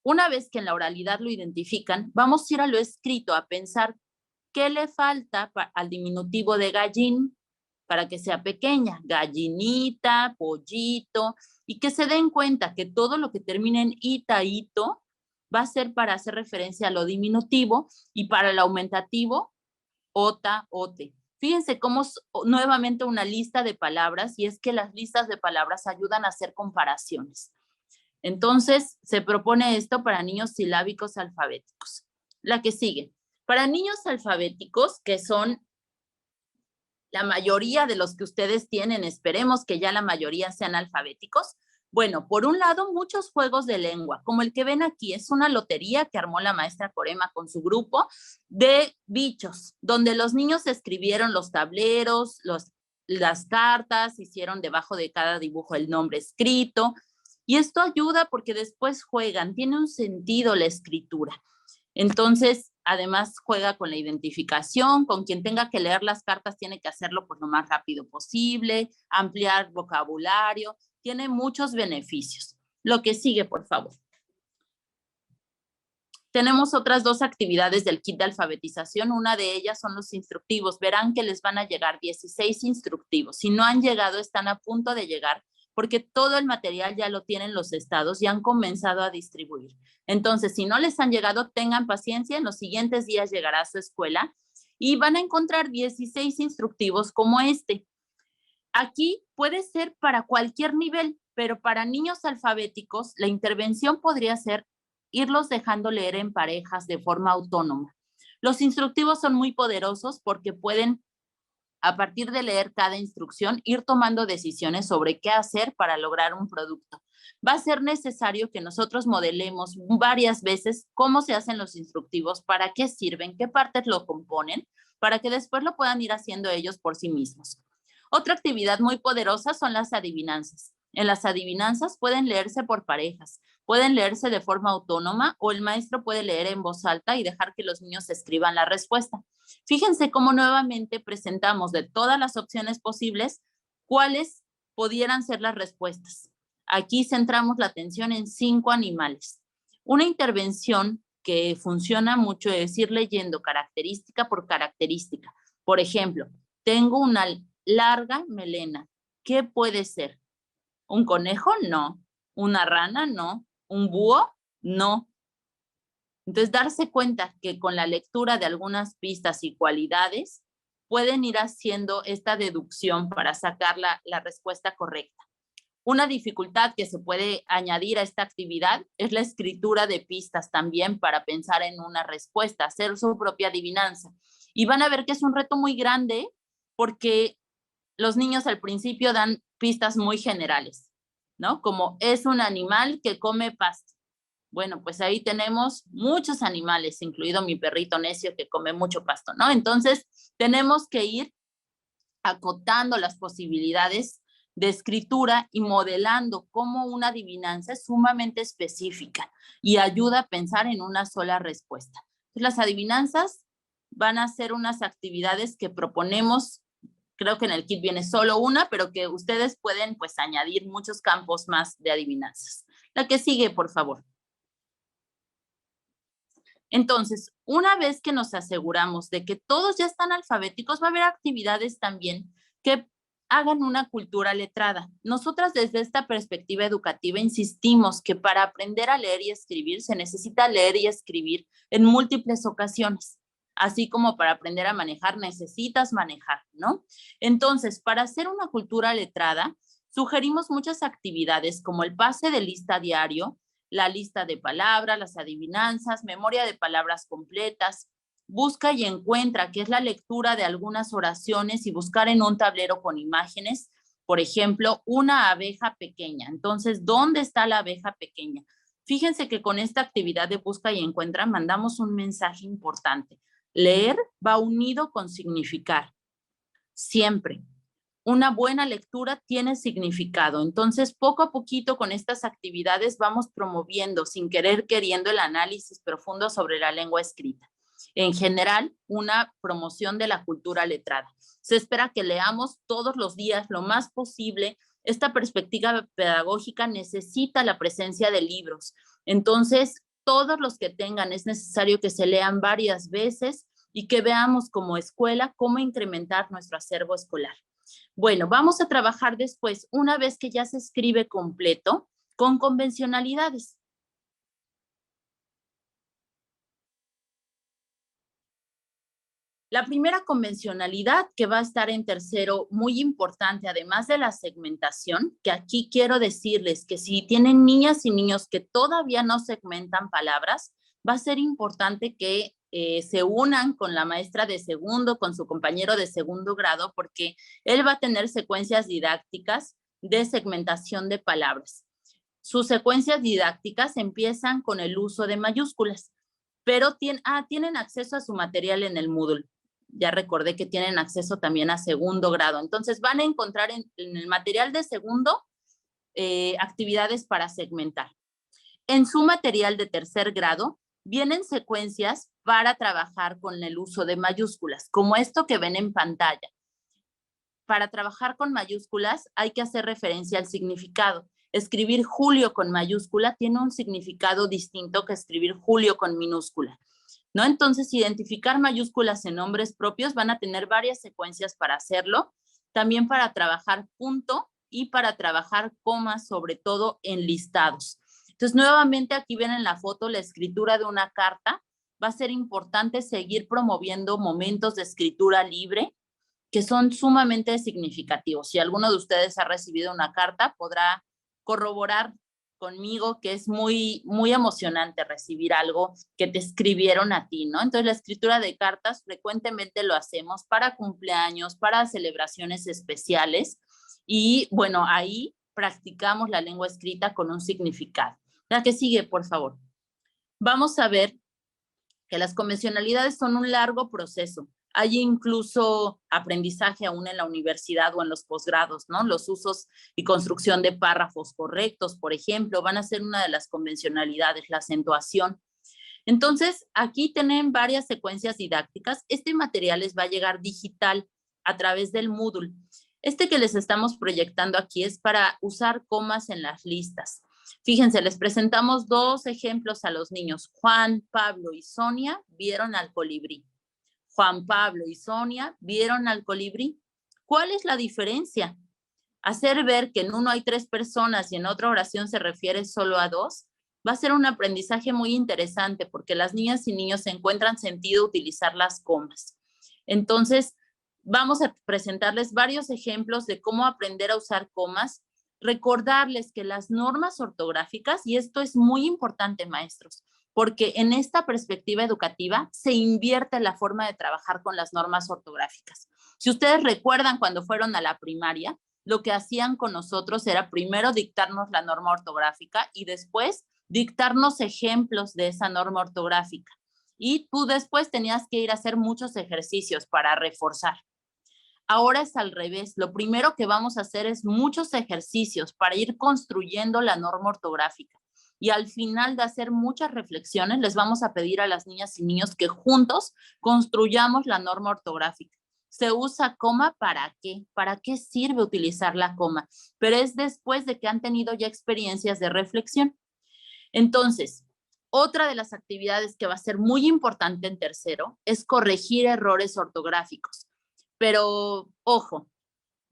Una vez que en la oralidad lo identifican, vamos a ir a lo escrito a pensar qué le falta al diminutivo de gallín para que sea pequeña, gallinita, pollito, y que se den cuenta que todo lo que termine en ita, ito, va a ser para hacer referencia a lo diminutivo y para el aumentativo, ota, ote. Fíjense cómo es nuevamente una lista de palabras y es que las listas de palabras ayudan a hacer comparaciones. Entonces, se propone esto para niños silábicos alfabéticos. La que sigue. Para niños alfabéticos, que son la mayoría de los que ustedes tienen, esperemos que ya la mayoría sean alfabéticos. Bueno, por un lado, muchos juegos de lengua, como el que ven aquí, es una lotería que armó la maestra Corema con su grupo de bichos, donde los niños escribieron los tableros, las cartas, hicieron debajo de cada dibujo el nombre escrito, y esto ayuda porque después juegan, tiene un sentido la escritura. Entonces, además juega con la identificación, con quien tenga que leer las cartas tiene que hacerlo pues lo más rápido posible, ampliar vocabulario, tiene muchos beneficios. Lo que sigue, por favor. Tenemos otras 2 actividades del kit de alfabetización, una de ellas son los instructivos. Verán que les van a llegar 16 instructivos. Si no han llegado, están a punto de llegar, porque todo el material ya lo tienen los estados y han comenzado a distribuir. Entonces, si no les han llegado, tengan paciencia, en los siguientes días llegará a su escuela y van a encontrar 16 instructivos como este. Aquí puede ser para cualquier nivel, pero para niños alfabéticos la intervención podría ser irlos dejando leer en parejas de forma autónoma. Los instructivos son muy poderosos porque pueden, a partir de leer cada instrucción, ir tomando decisiones sobre qué hacer para lograr un producto. Va a ser necesario que nosotros modelemos varias veces cómo se hacen los instructivos, para qué sirven, qué partes lo componen, para que después lo puedan ir haciendo ellos por sí mismos. Otra actividad muy poderosa son las adivinanzas. En las adivinanzas pueden leerse por parejas, pueden leerse de forma autónoma o el maestro puede leer en voz alta y dejar que los niños escriban la respuesta. Fíjense cómo nuevamente presentamos de todas las opciones posibles cuáles pudieran ser las respuestas. Aquí centramos la atención en 5 animales. Una intervención que funciona mucho es ir leyendo característica por característica. Por ejemplo, tengo una larga melena. ¿Qué puede ser? ¿Un conejo? No. ¿Una rana? No. ¿Un búho? No. Entonces, darse cuenta que con la lectura de algunas pistas y cualidades pueden ir haciendo esta deducción para sacar la respuesta correcta. Una dificultad que se puede añadir a esta actividad es la escritura de pistas también para pensar en una respuesta, hacer su propia adivinanza. Y van a ver que es un reto muy grande porque los niños al principio dan pistas muy generales, ¿no? Como es un animal que come pasto. Bueno, pues ahí tenemos muchos animales, incluido mi perrito necio que come mucho pasto, ¿no? Entonces, tenemos que ir acotando las posibilidades de escritura y modelando cómo una adivinanza es sumamente específica y ayuda a pensar en una sola respuesta. Entonces, las adivinanzas van a ser unas actividades que proponemos. Creo que en el kit viene solo una, pero que ustedes pueden pues añadir muchos campos más de adivinanzas. La que sigue, por favor. Entonces, una vez que nos aseguramos de que todos ya están alfabéticos, va a haber actividades también que hagan una cultura letrada. Nosotras desde esta perspectiva educativa insistimos que para aprender a leer y escribir se necesita leer y escribir en múltiples ocasiones. Así como para aprender a manejar necesitas manejar, ¿no? Entonces, para hacer una cultura letrada, sugerimos muchas actividades como el pase de lista diario, la lista de palabras, las adivinanzas, memoria de palabras completas, busca y encuentra, que es la lectura de algunas oraciones y buscar en un tablero con imágenes, por ejemplo, una abeja pequeña. Entonces, ¿dónde está la abeja pequeña? Fíjense que con esta actividad de busca y encuentra mandamos un mensaje importante. Leer va unido con significar. Siempre. Una buena lectura tiene significado. Entonces, poco a poquito con estas actividades vamos promoviendo, sin querer queriendo, el análisis profundo sobre la lengua escrita. En general, una promoción de la cultura letrada. Se espera que leamos todos los días lo más posible. Esta perspectiva pedagógica necesita la presencia de libros. Entonces, todos los que tengan, es necesario que se lean varias veces y que veamos como escuela cómo incrementar nuestro acervo escolar. Bueno, vamos a trabajar después, una vez que ya se escribe completo, con convencionalidades. La primera convencionalidad que va a estar en tercero, muy importante, además de la segmentación, que aquí quiero decirles que si tienen niñas y niños que todavía no segmentan palabras, va a ser importante que se unan con la maestra de segundo, con su compañero de segundo grado, porque él va a tener secuencias didácticas de segmentación de palabras. Sus secuencias didácticas empiezan con el uso de mayúsculas, pero tienen acceso a su material en el Moodle. Ya recordé que tienen acceso también a segundo grado. Entonces van a encontrar en el material de segundo actividades para segmentar. En su material de tercer grado vienen secuencias para trabajar con el uso de mayúsculas, como esto que ven en pantalla. Para trabajar con mayúsculas hay que hacer referencia al significado. Escribir Julio con mayúscula tiene un significado distinto que escribir Julio con minúscula, ¿no? Entonces, identificar mayúsculas en nombres propios, van a tener varias secuencias para hacerlo, también para trabajar punto y para trabajar comas, sobre todo en listados. Entonces, nuevamente aquí ven en la foto la escritura de una carta. Va a ser importante seguir promoviendo momentos de escritura libre que son sumamente significativos. Si alguno de ustedes ha recibido una carta, podrá corroborar conmigo que es muy, muy emocionante recibir algo que te escribieron a ti, ¿no? Entonces la escritura de cartas frecuentemente lo hacemos para cumpleaños, para celebraciones especiales y bueno, ahí practicamos la lengua escrita con un significado. La que sigue, por favor. Vamos a ver que las convencionalidades son un largo proceso. Hay incluso aprendizaje aún en la universidad o en los posgrados, ¿no? Los usos y construcción de párrafos correctos, por ejemplo, van a ser una de las convencionalidades, la acentuación. Entonces, aquí tienen varias secuencias didácticas. Este material les va a llegar digital a través del Moodle. Este que les estamos proyectando aquí es para usar comas en las listas. Fíjense, les presentamos 2 ejemplos a los niños. Juan, Pablo y Sonia vieron al colibrí. Juan, Pablo y Sonia vieron al colibrí. ¿Cuál es la diferencia? Hacer ver que en uno hay 3 personas y en otra oración se refiere solo a 2, va a ser un aprendizaje muy interesante porque las niñas y niños se encuentran sentido utilizar las comas. Entonces, vamos a presentarles varios ejemplos de cómo aprender a usar comas, recordarles que las normas ortográficas, y esto es muy importante, maestros, porque en esta perspectiva educativa se invierte la forma de trabajar con las normas ortográficas. Si ustedes recuerdan cuando fueron a la primaria, lo que hacían con nosotros era primero dictarnos la norma ortográfica y después dictarnos ejemplos de esa norma ortográfica. Y tú después tenías que ir a hacer muchos ejercicios para reforzar. Ahora es al revés. Lo primero que vamos a hacer es muchos ejercicios para ir construyendo la norma ortográfica. Y al final de hacer muchas reflexiones, les vamos a pedir a las niñas y niños que juntos construyamos la norma ortográfica. ¿Se usa coma para qué? ¿Para qué sirve utilizar la coma? Pero es después de que han tenido ya experiencias de reflexión. Entonces, otra de las actividades que va a ser muy importante en tercero es corregir errores ortográficos. Pero, ojo,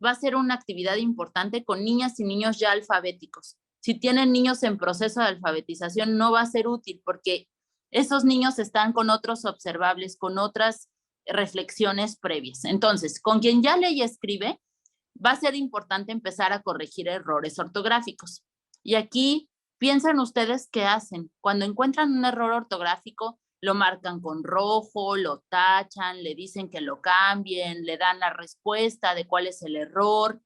va a ser una actividad importante con niñas y niños ya alfabéticos. Si tienen niños en proceso de alfabetización, no va a ser útil porque esos niños están con otros observables, con otras reflexiones previas. Entonces, con quien ya lee y escribe, va a ser importante empezar a corregir errores ortográficos. Y aquí, piensan ustedes qué hacen. Cuando encuentran un error ortográfico, lo marcan con rojo, lo tachan, le dicen que lo cambien, le dan la respuesta de cuál es el error.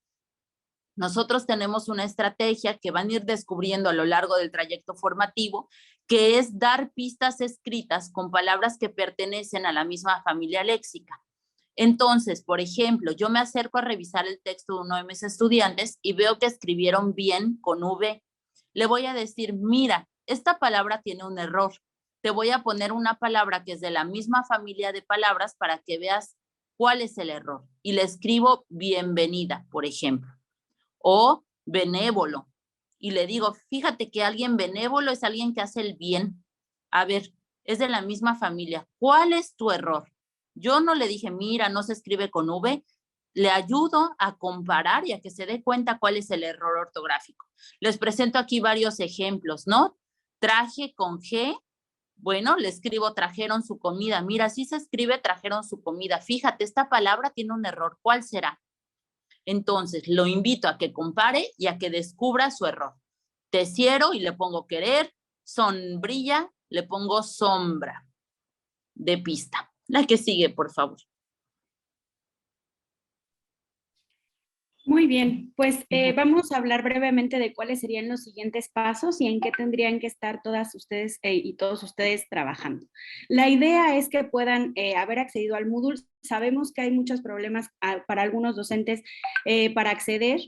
Nosotros tenemos una estrategia que van a ir descubriendo a lo largo del trayecto formativo, que es dar pistas escritas con palabras que pertenecen a la misma familia léxica. Entonces, por ejemplo, yo me acerco a revisar el texto de uno de mis estudiantes y veo que escribieron bien con V. Le voy a decir, mira, esta palabra tiene un error. Te voy a poner una palabra que es de la misma familia de palabras para que veas cuál es el error. Y le escribo bienvenida, por ejemplo. O benévolo. Y le digo, fíjate que alguien benévolo es alguien que hace el bien. A ver, es de la misma familia. ¿Cuál es tu error? Yo no le dije, mira, no se escribe con V. Le ayudo a comparar y a que se dé cuenta cuál es el error ortográfico. Les presento aquí varios ejemplos, ¿no? Traje con G. Bueno, le escribo trajeron su comida. Mira, así se escribe trajeron su comida. Fíjate, esta palabra tiene un error. ¿Cuál será? Entonces, lo invito a que compare y a que descubra su error. Teciero y le pongo querer. Sombrilla, le pongo sombra de pista. La que sigue, por favor. Muy bien, pues vamos a hablar brevemente de cuáles serían los siguientes pasos y en qué tendrían que estar todas ustedes y todos ustedes trabajando. La idea es que puedan haber accedido al Moodle. Sabemos que hay muchos problemas para algunos docentes para acceder.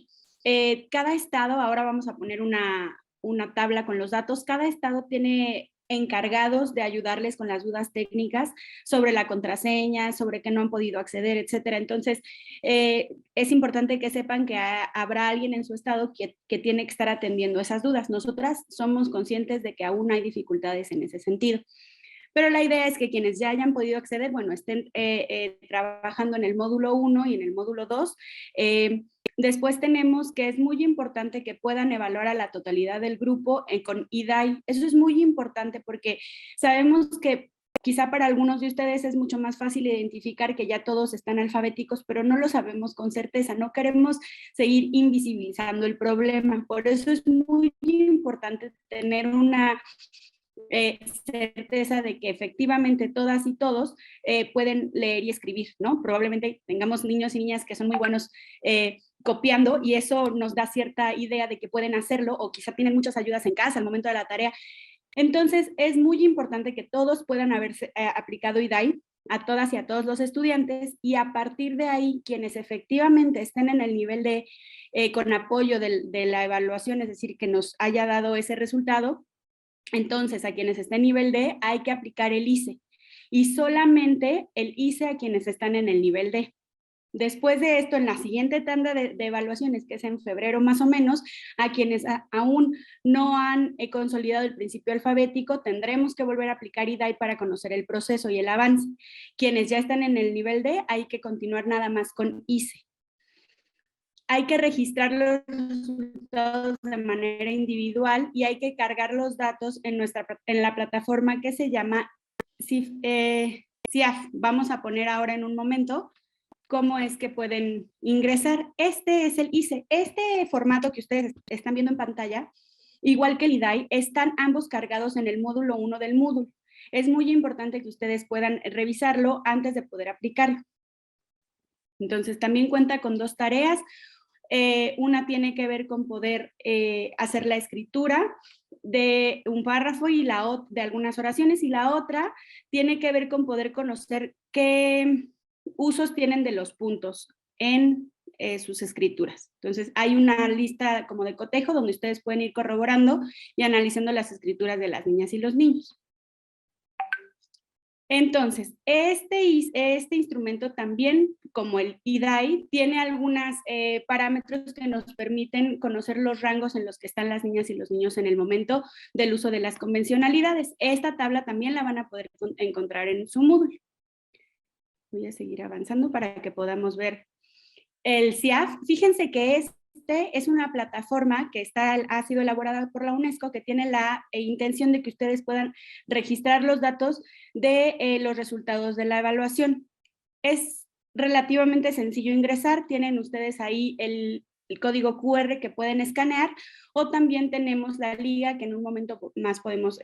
Cada estado, ahora vamos a poner una tabla con los datos, cada estado tiene encargados de ayudarles con las dudas técnicas sobre la contraseña, sobre que no han podido acceder, etcétera. Entonces, es importante que sepan que habrá alguien en su estado que tiene que estar atendiendo esas dudas. Nosotras somos conscientes de que aún hay dificultades en ese sentido. Pero la idea es que quienes ya hayan podido acceder, bueno, estén trabajando en el módulo 1 y en el módulo 2. Después tenemos que es muy importante que puedan evaluar a la totalidad del grupo con IDAI. Eso es muy importante porque sabemos que Quizá para algunos de ustedes es mucho más fácil identificar que ya todos están alfabéticos, pero no lo sabemos con certeza. No queremos seguir invisibilizando el problema. Por eso es muy importante tener una certeza de que efectivamente todas y todos pueden leer y escribir, ¿no? Probablemente tengamos niños y niñas que son muy buenos copiando y eso nos da cierta idea de que pueden hacerlo, o quizá tienen muchas ayudas en casa al momento de la tarea. Entonces, es muy importante que todos puedan haberse aplicado IDAI, a todas y a todos los estudiantes, y a partir de ahí, quienes efectivamente estén en el nivel de, con apoyo de la evaluación, es decir, que nos haya dado ese resultado, entonces a quienes estén en nivel D hay que aplicar el ICE, y solamente el ICE a quienes están en el nivel D. Después de esto, en la siguiente tanda de evaluaciones, que es en febrero más o menos, a quienes aún no han consolidado el principio alfabético, tendremos que volver a aplicar IDAI para conocer el proceso y el avance. Quienes ya están en el nivel D, hay que continuar nada más con ICE. Hay que registrar los resultados de manera individual y hay que cargar los datos en la plataforma que se llama CIAF. Vamos a poner ahora en un momento cómo es que pueden ingresar. Este es el ICE. Este formato que ustedes están viendo en pantalla, igual que el IDAI, están ambos cargados en el módulo 1 del Moodle. Es muy importante que ustedes puedan revisarlo antes de poder aplicarlo. Entonces, también cuenta con 2 tareas. Una tiene que ver con poder hacer la escritura de un párrafo y de algunas oraciones, y la otra tiene que ver con poder conocer qué usos tienen de los puntos en sus escrituras. Entonces, hay una lista como de cotejo donde ustedes pueden ir corroborando y analizando las escrituras de las niñas y los niños. Entonces, este instrumento también, como el IDAI, tiene algunos parámetros que nos permiten conocer los rangos en los que están las niñas y los niños en el momento del uso de las convencionalidades. Esta tabla también la van a poder encontrar en su Moodle. Voy a seguir avanzando para que podamos ver el CIAF. Fíjense que es una plataforma que ha sido elaborada por la UNESCO, que tiene la intención de que ustedes puedan registrar los datos de los resultados de la evaluación. Es relativamente sencillo ingresar. Tienen ustedes ahí el código QR que pueden escanear, o también tenemos la liga que en un momento más podemos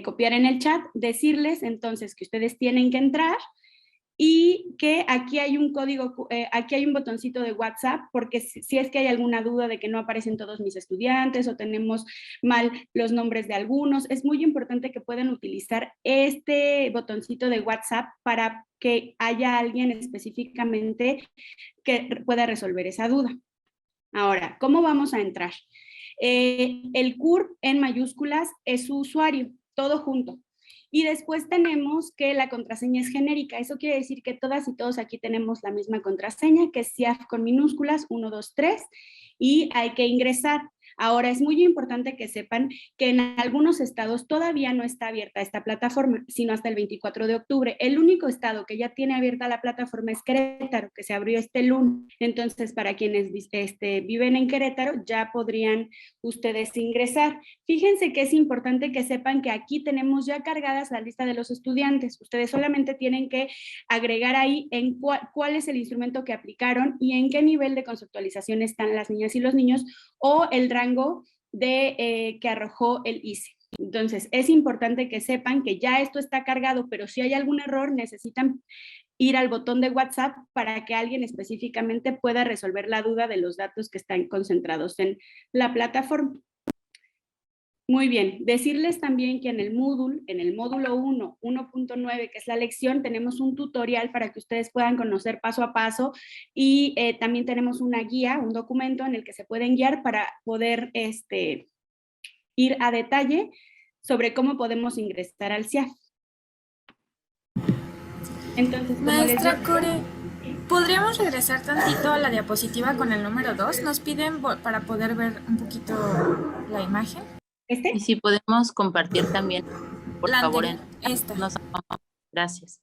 copiar en el chat, decirles entonces que ustedes tienen que entrar y que aquí hay un código, aquí hay un botoncito de WhatsApp, porque si es que hay alguna duda de que no aparecen todos mis estudiantes o tenemos mal los nombres de algunos, es muy importante que puedan utilizar este botoncito de WhatsApp para que haya alguien específicamente que pueda resolver esa duda. Ahora, ¿cómo vamos a entrar? El CUR en mayúsculas es su usuario, todo junto. Y después tenemos que la contraseña es genérica. Eso quiere decir que todas y todos aquí tenemos la misma contraseña, que es CIAF con minúsculas 1, 2, 3, y hay que ingresar. Ahora, es muy importante que sepan que en algunos estados todavía no está abierta esta plataforma, sino hasta el 24 de octubre. El único estado que ya tiene abierta la plataforma es Querétaro, que se abrió este lunes. Entonces, para quienes viven en Querétaro, ya podrían ustedes ingresar. Fíjense que es importante que sepan que aquí tenemos ya cargadas la lista de los estudiantes. Ustedes solamente tienen que agregar ahí en cuál es el instrumento que aplicaron y en qué nivel de conceptualización están las niñas y los niños, o el rango que arrojó el ICE. Entonces, es importante que sepan que ya esto está cargado, pero si hay algún error, necesitan ir al botón de WhatsApp para que alguien específicamente pueda resolver la duda de los datos que están concentrados en la plataforma. Muy bien, decirles también que en el módulo 1, 1.9, que es la lección, tenemos un tutorial para que ustedes puedan conocer paso a paso, y también tenemos una guía, un documento en el que se pueden guiar para poder ir a detalle sobre cómo podemos ingresar al CIAF. Entonces, Maestra Core, ¿podríamos regresar tantito a la diapositiva con el número 2? Nos piden para poder ver un poquito la imagen. Y si podemos compartir también, por favor, esta. Gracias.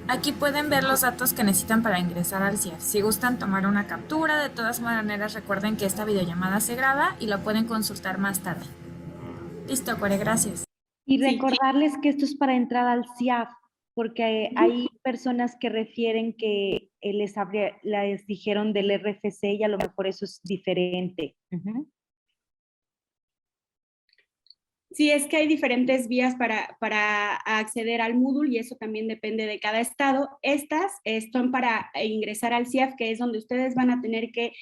Aquí pueden ver los datos que necesitan para ingresar al CIAF. Si gustan tomar una captura, de todas maneras recuerden que esta videollamada se graba y la pueden consultar más tarde. Listo, Core, gracias. Y Sí. recordarles que esto es para entrar al CIAF, porque hay personas que refieren que les dijeron del RFC y a lo mejor eso es diferente. Sí, es que hay diferentes vías para acceder al Moodle y eso también depende de cada estado. Estas son para ingresar al CIAF, que es donde ustedes van a tener que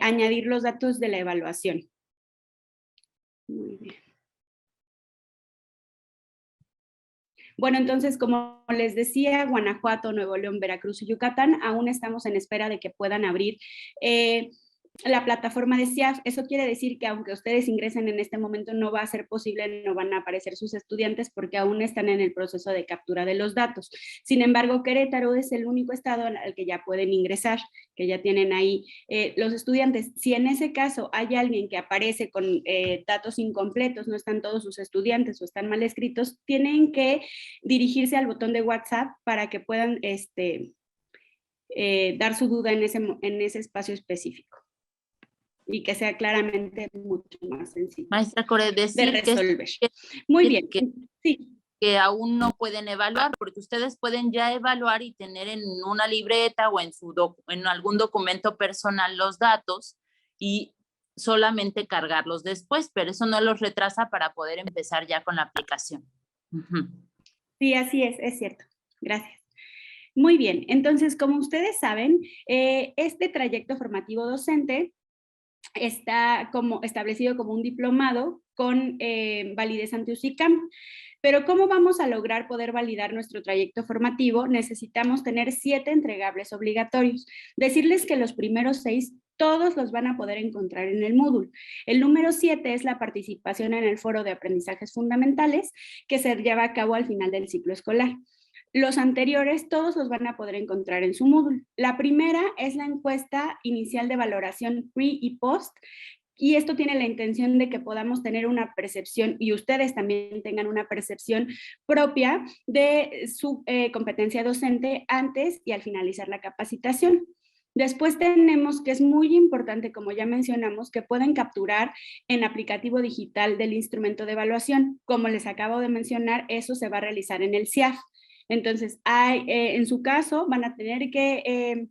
añadir los datos de la evaluación. Muy bien. Bueno, entonces, como les decía, Guanajuato, Nuevo León, Veracruz y Yucatán aún estamos en espera de que puedan abrir la plataforma de CIAF. Eso quiere decir que aunque ustedes ingresen en este momento no va a ser posible, no van a aparecer sus estudiantes porque aún están en el proceso de captura de los datos. Sin embargo, Querétaro es el único estado al que ya pueden ingresar, que ya tienen ahí los estudiantes. Si en ese caso hay alguien que aparece con datos incompletos, no están todos sus estudiantes o están mal escritos, tienen que dirigirse al botón de WhatsApp para que puedan dar su duda en ese espacio específico y que sea claramente mucho más sencillo. Maestra Core, de decir resolver. Muy bien, sí. que aún no pueden evaluar, porque ustedes pueden ya evaluar y tener en una libreta o en algún documento personal los datos y solamente cargarlos después, pero eso no los retrasa para poder empezar ya con la aplicación. Sí, así es cierto. Gracias. Muy bien, entonces, como ustedes saben, este trayecto formativo docente está establecido como un diplomado con validez ante UCICAM. Pero ¿cómo vamos a lograr poder validar nuestro trayecto formativo? Necesitamos tener 7 entregables obligatorios. Decirles que los primeros 6 todos los van a poder encontrar en el Moodle. El número 7 es la participación en el foro de aprendizajes fundamentales que se lleva a cabo al final del ciclo escolar. Los anteriores todos los van a poder encontrar en su Moodle. La primera es la encuesta inicial de valoración pre y post, y esto tiene la intención de que podamos tener una percepción y ustedes también tengan una percepción propia de su competencia docente antes y al finalizar la capacitación. Después tenemos que es muy importante, como ya mencionamos, que pueden capturar en aplicativo digital del instrumento de evaluación. Como les acabo de mencionar, eso se va a realizar en el CIAF. Entonces, en su caso, van a tener que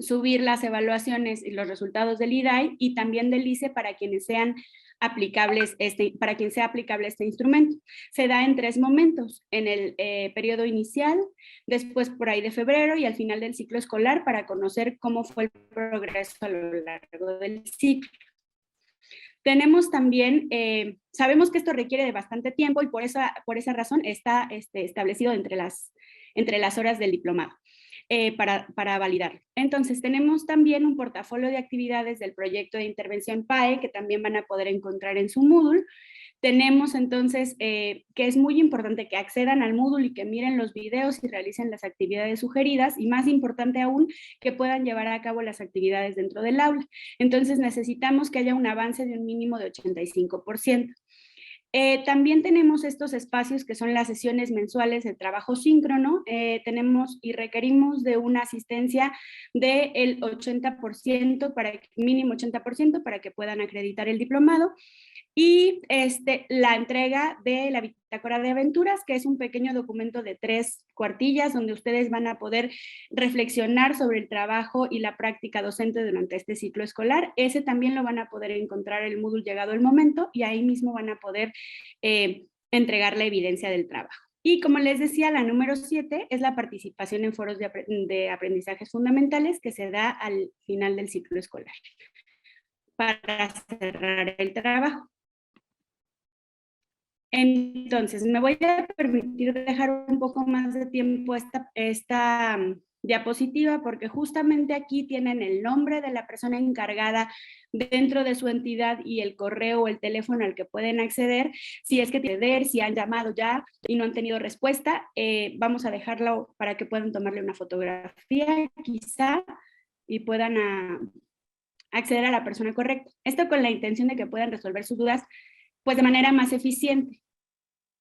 subir las evaluaciones y los resultados del IDAI y también del ICE para quienes sean aplicables, para quien sea aplicable este instrumento. Se da en 3 momentos, en el periodo inicial, después por ahí de febrero y al final del ciclo escolar para conocer cómo fue el progreso a lo largo del ciclo. Tenemos también, sabemos que esto requiere de bastante tiempo y por esa razón está establecido entre las horas del diplomado. Para validar. Entonces, tenemos también un portafolio de actividades del proyecto de intervención PAE que también van a poder encontrar en su Moodle. Tenemos entonces que es muy importante que accedan al Moodle y que miren los videos y realicen las actividades sugeridas y más importante aún, que puedan llevar a cabo las actividades dentro del aula. Entonces, necesitamos que haya un avance de un mínimo de 85%. También tenemos estos espacios que son las sesiones mensuales de trabajo síncrono. Tenemos y requerimos de una asistencia del 80%, mínimo 80% para que puedan acreditar el diplomado. Y la entrega de la bitácora de aventuras, que es un pequeño documento de 3 cuartillas donde ustedes van a poder reflexionar sobre el trabajo y la práctica docente durante este ciclo escolar. Ese también lo van a poder encontrar en el Moodle llegado el momento y ahí mismo van a poder entregar la evidencia del trabajo. Y como les decía, la número 7 es la participación en foros de aprendizajes fundamentales que se da al final del ciclo escolar para cerrar el trabajo. Entonces, me voy a permitir dejar un poco más de tiempo esta diapositiva porque justamente aquí tienen el nombre de la persona encargada dentro de su entidad y el correo o el teléfono al que pueden acceder. Si es que si han llamado ya y no han tenido respuesta, vamos a dejarlo para que puedan tomarle una fotografía quizá y puedan acceder a la persona correcta. Esto con la intención de que puedan resolver sus dudas pues de manera más eficiente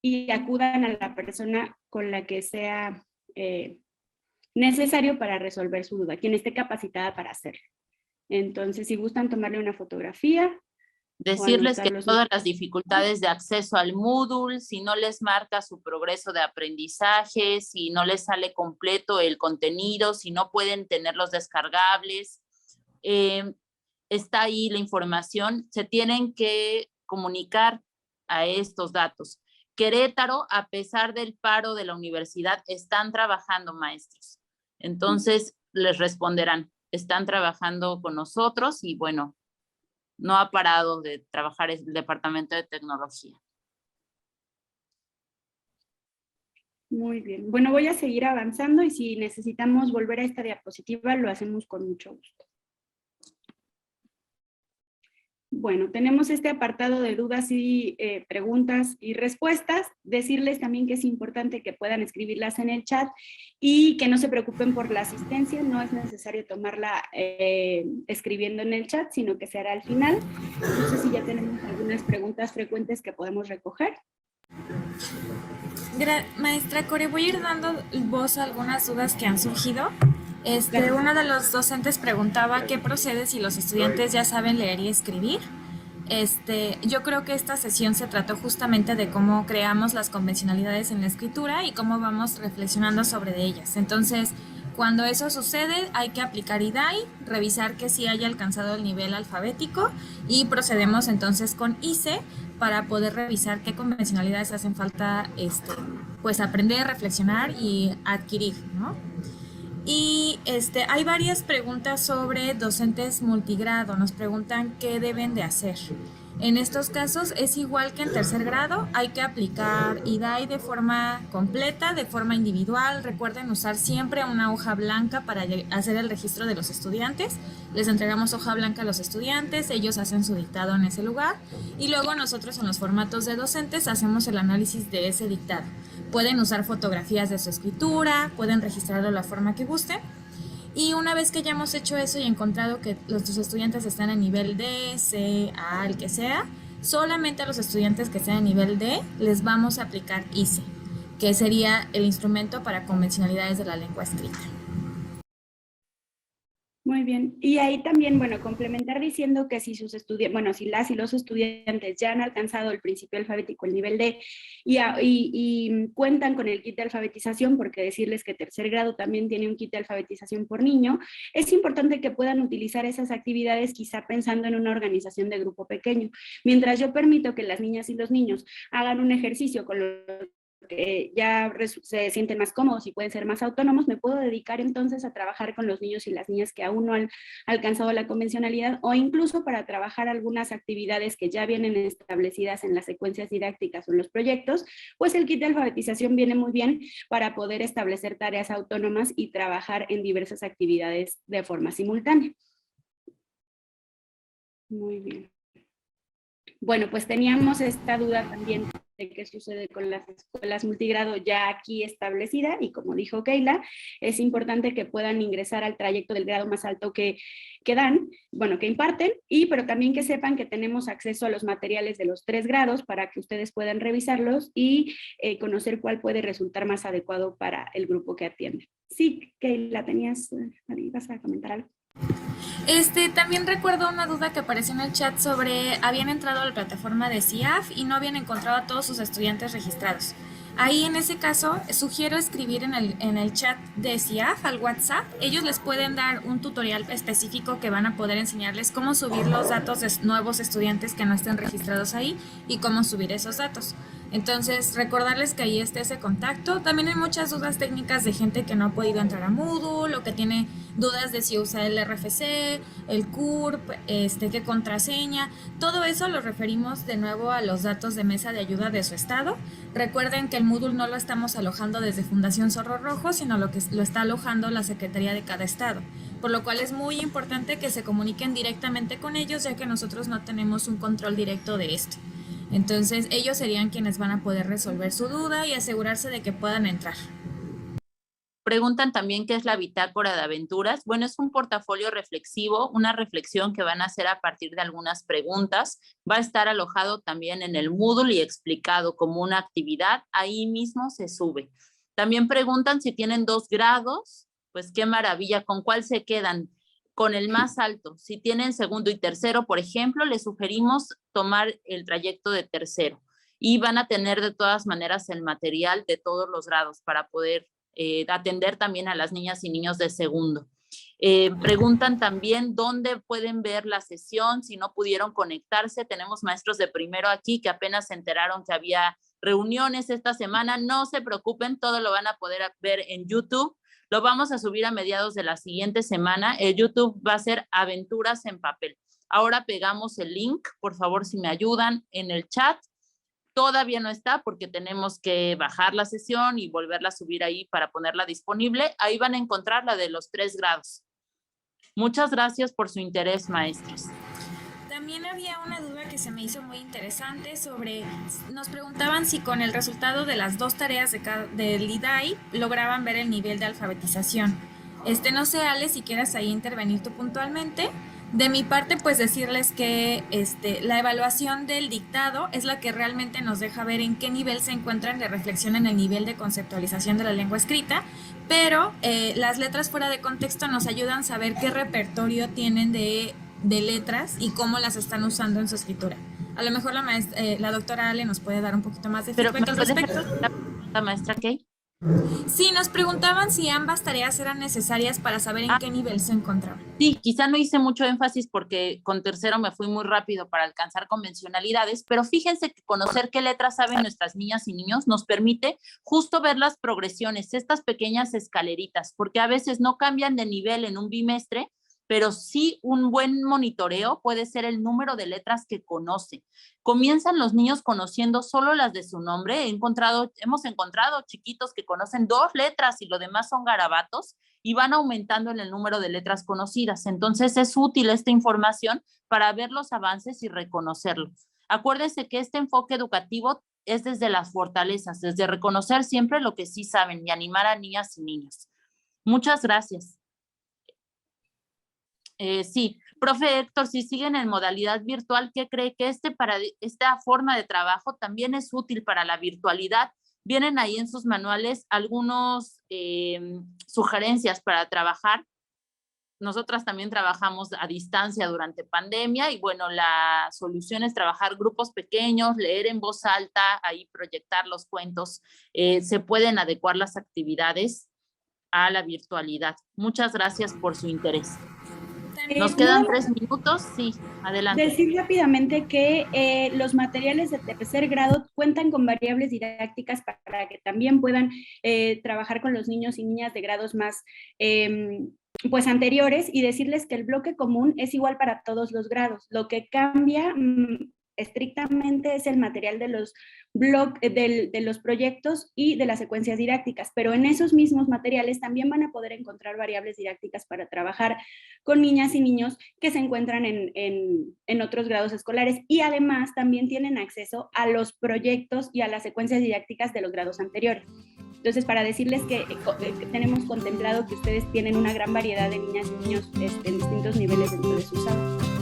y acudan a la persona con la que sea necesario para resolver su duda, quien esté capacitada para hacerlo. Entonces, si gustan tomarle una fotografía, Decirles que anotarlos. todas las dificultades de acceso al Moodle, si no les marca su progreso de aprendizaje, si no les sale completo el contenido, si no pueden tenerlos descargables, está ahí la información, se tienen que comunicar a estos datos. Querétaro, a pesar del paro de la universidad, están trabajando maestros. Entonces, les responderán, están trabajando con nosotros y bueno, no ha parado de trabajar el departamento de tecnología. Muy bien. Bueno, voy a seguir avanzando y si necesitamos volver a esta diapositiva, lo hacemos con mucho gusto. Bueno, tenemos este apartado de dudas y preguntas y respuestas. Decirles también que es importante que puedan escribirlas en el chat y que no se preocupen por la asistencia. No es necesario tomarla escribiendo en el chat, sino que se hará al final. No sé si ya tenemos algunas preguntas frecuentes que podemos recoger. Maestra Core, voy a ir dando voz a algunas dudas que han surgido. Uno de los docentes preguntaba qué procede si los estudiantes ya saben leer y escribir. Yo creo que esta sesión se trató justamente de cómo creamos las convencionalidades en la escritura y cómo vamos reflexionando sobre ellas. Entonces, cuando eso sucede, hay que aplicar IDAI, revisar que sí haya alcanzado el nivel alfabético y procedemos entonces con ICE para poder revisar qué convencionalidades hacen falta pues aprender, reflexionar y adquirir, ¿no? Y hay varias preguntas sobre docentes multigrado. Nos preguntan qué deben de hacer. En estos casos es igual que en tercer grado, hay que aplicar IDAI de forma completa, de forma individual. Recuerden usar siempre una hoja blanca para hacer el registro de los estudiantes. Les entregamos hoja blanca a los estudiantes, ellos hacen su dictado en ese lugar y luego nosotros en los formatos de docentes hacemos el análisis de ese dictado. Pueden usar fotografías de su escritura, pueden registrarlo de la forma que gusten. Y una vez que ya hemos hecho eso y encontrado que los estudiantes están en nivel D, C, A, el que sea, solamente a los estudiantes que estén en nivel D les vamos a aplicar ICE, que sería el instrumento para convencionalidades de la lengua escrita. Muy bien. Y ahí también, bueno, complementar diciendo que si sus estudiantes, bueno, si las y los estudiantes ya han alcanzado el principio alfabético, el nivel D, y cuentan con el kit de alfabetización, porque decirles que tercer grado también tiene un kit de alfabetización por niño, es importante que puedan utilizar esas actividades quizá pensando en una organización de grupo pequeño. Mientras yo permito que las niñas y los niños hagan un ejercicio con los que ya se sienten más cómodos y pueden ser más autónomos, me puedo dedicar entonces a trabajar con los niños y las niñas que aún no han alcanzado la convencionalidad o incluso para trabajar algunas actividades que ya vienen establecidas en las secuencias didácticas o en los proyectos, pues el kit de alfabetización viene muy bien para poder establecer tareas autónomas y trabajar en diversas actividades de forma simultánea. Muy bien. Bueno, pues teníamos esta duda también de qué sucede con las escuelas multigrado ya aquí establecida y como dijo Keila, es importante que puedan ingresar al trayecto del grado más alto que dan, bueno, que imparten, pero también que sepan que tenemos acceso a los materiales de los 3 grados para que ustedes puedan revisarlos y conocer cuál puede resultar más adecuado para el grupo que atiende. Sí, Keila, ¿vas a comentar algo? También recuerdo una duda que apareció en el chat sobre habían entrado a la plataforma de CIAF y no habían encontrado a todos sus estudiantes registrados. Ahí en ese caso sugiero escribir en el chat de CIAF al WhatsApp. Ellos les pueden dar un tutorial específico que van a poder enseñarles cómo subir los datos de nuevos estudiantes que no estén registrados ahí y cómo subir esos datos. Entonces, recordarles que ahí esté ese contacto. También hay muchas dudas técnicas de gente que no ha podido entrar a Moodle o que tiene dudas de si usa el RFC, el CURP, qué contraseña. Todo eso lo referimos de nuevo a los datos de mesa de ayuda de su estado. Recuerden que el Moodle no lo estamos alojando desde Fundación Zorro Rojo, sino lo está alojando la Secretaría de cada estado. Por lo cual es muy importante que se comuniquen directamente con ellos, ya que nosotros no tenemos un control directo de esto. Entonces, ellos serían quienes van a poder resolver su duda y asegurarse de que puedan entrar. Preguntan también qué es la bitácora de aventuras. Bueno, es un portafolio reflexivo, una reflexión que van a hacer a partir de algunas preguntas. Va a estar alojado también en el Moodle y explicado como una actividad. Ahí mismo se sube. También preguntan si tienen 2 grados. Pues qué maravilla, ¿con cuál se quedan? con el más alto. Si tienen segundo y tercero, por ejemplo, les sugerimos tomar el trayecto de tercero y van a tener de todas maneras el material de todos los grados para poder atender también a las niñas y niños de segundo. Preguntan también dónde pueden ver la sesión, si no pudieron conectarse. Tenemos maestros de primero aquí que apenas se enteraron que había reuniones esta semana. No se preocupen, todo lo van a poder ver en YouTube. Lo vamos a subir a mediados de la siguiente semana. El YouTube va a ser Aventuras en Papel. Ahora pegamos el link, por favor, si me ayudan en el chat. Todavía no está porque tenemos que bajar la sesión y volverla a subir ahí para ponerla disponible. Ahí van a encontrar la de los 3 grados. Muchas gracias por su interés, maestros. También había una duda que se me hizo muy interesante nos preguntaban si con el resultado de las 2 tareas del IDAI lograban ver el nivel de alfabetización. No sé, Ale, si quieres ahí intervenir tú puntualmente. De mi parte, pues decirles que la evaluación del dictado es la que realmente nos deja ver en qué nivel se encuentran de reflexión en el nivel de conceptualización de la lengua escrita, pero las letras fuera de contexto nos ayudan a saber qué repertorio tienen de letras y cómo las están usando en su escritura. A lo mejor la doctora Ale nos puede dar un poquito más de feedback al respecto. ¿La maestra Kay? Sí, nos preguntaban si ambas tareas eran necesarias para saber en qué nivel se encontraban. Sí, quizá no hice mucho énfasis porque con tercero me fui muy rápido para alcanzar convencionalidades, pero fíjense que conocer qué letras saben nuestras niñas y niños nos permite justo ver las progresiones, estas pequeñas escaleritas, porque a veces no cambian de nivel en un bimestre, pero sí un buen monitoreo puede ser el número de letras que conoce. Comienzan los niños conociendo solo las de su nombre. Hemos encontrado chiquitos que conocen 2 letras y lo demás son garabatos y van aumentando en el número de letras conocidas. Entonces es útil esta información para ver los avances y reconocerlos. Acuérdense que este enfoque educativo es desde las fortalezas, desde reconocer siempre lo que sí saben y animar a niñas y niños. Muchas gracias. Sí, profe Héctor, si siguen en modalidad virtual, ¿qué cree que esta forma de trabajo también es útil para la virtualidad? Vienen ahí en sus manuales algunas sugerencias para trabajar. Nosotras también trabajamos a distancia durante pandemia y bueno, la solución es trabajar grupos pequeños, leer en voz alta, ahí proyectar los cuentos. Se pueden adecuar las actividades a la virtualidad. Muchas gracias por su interés. Nos quedan 3 minutos, sí, adelante. Decir rápidamente que los materiales de tercer grado cuentan con variables didácticas para que también puedan trabajar con los niños y niñas de grados más pues anteriores, y decirles que el bloque común es igual para todos los grados. Lo que cambia estrictamente es el material de los proyectos y de las secuencias didácticas, pero en esos mismos materiales también van a poder encontrar variables didácticas para trabajar con niñas y niños que se encuentran en otros grados escolares, y además también tienen acceso a los proyectos y a las secuencias didácticas de los grados anteriores. Entonces, para decirles que tenemos contemplado que ustedes tienen una gran variedad de niñas y niños en distintos niveles dentro de sus aulas.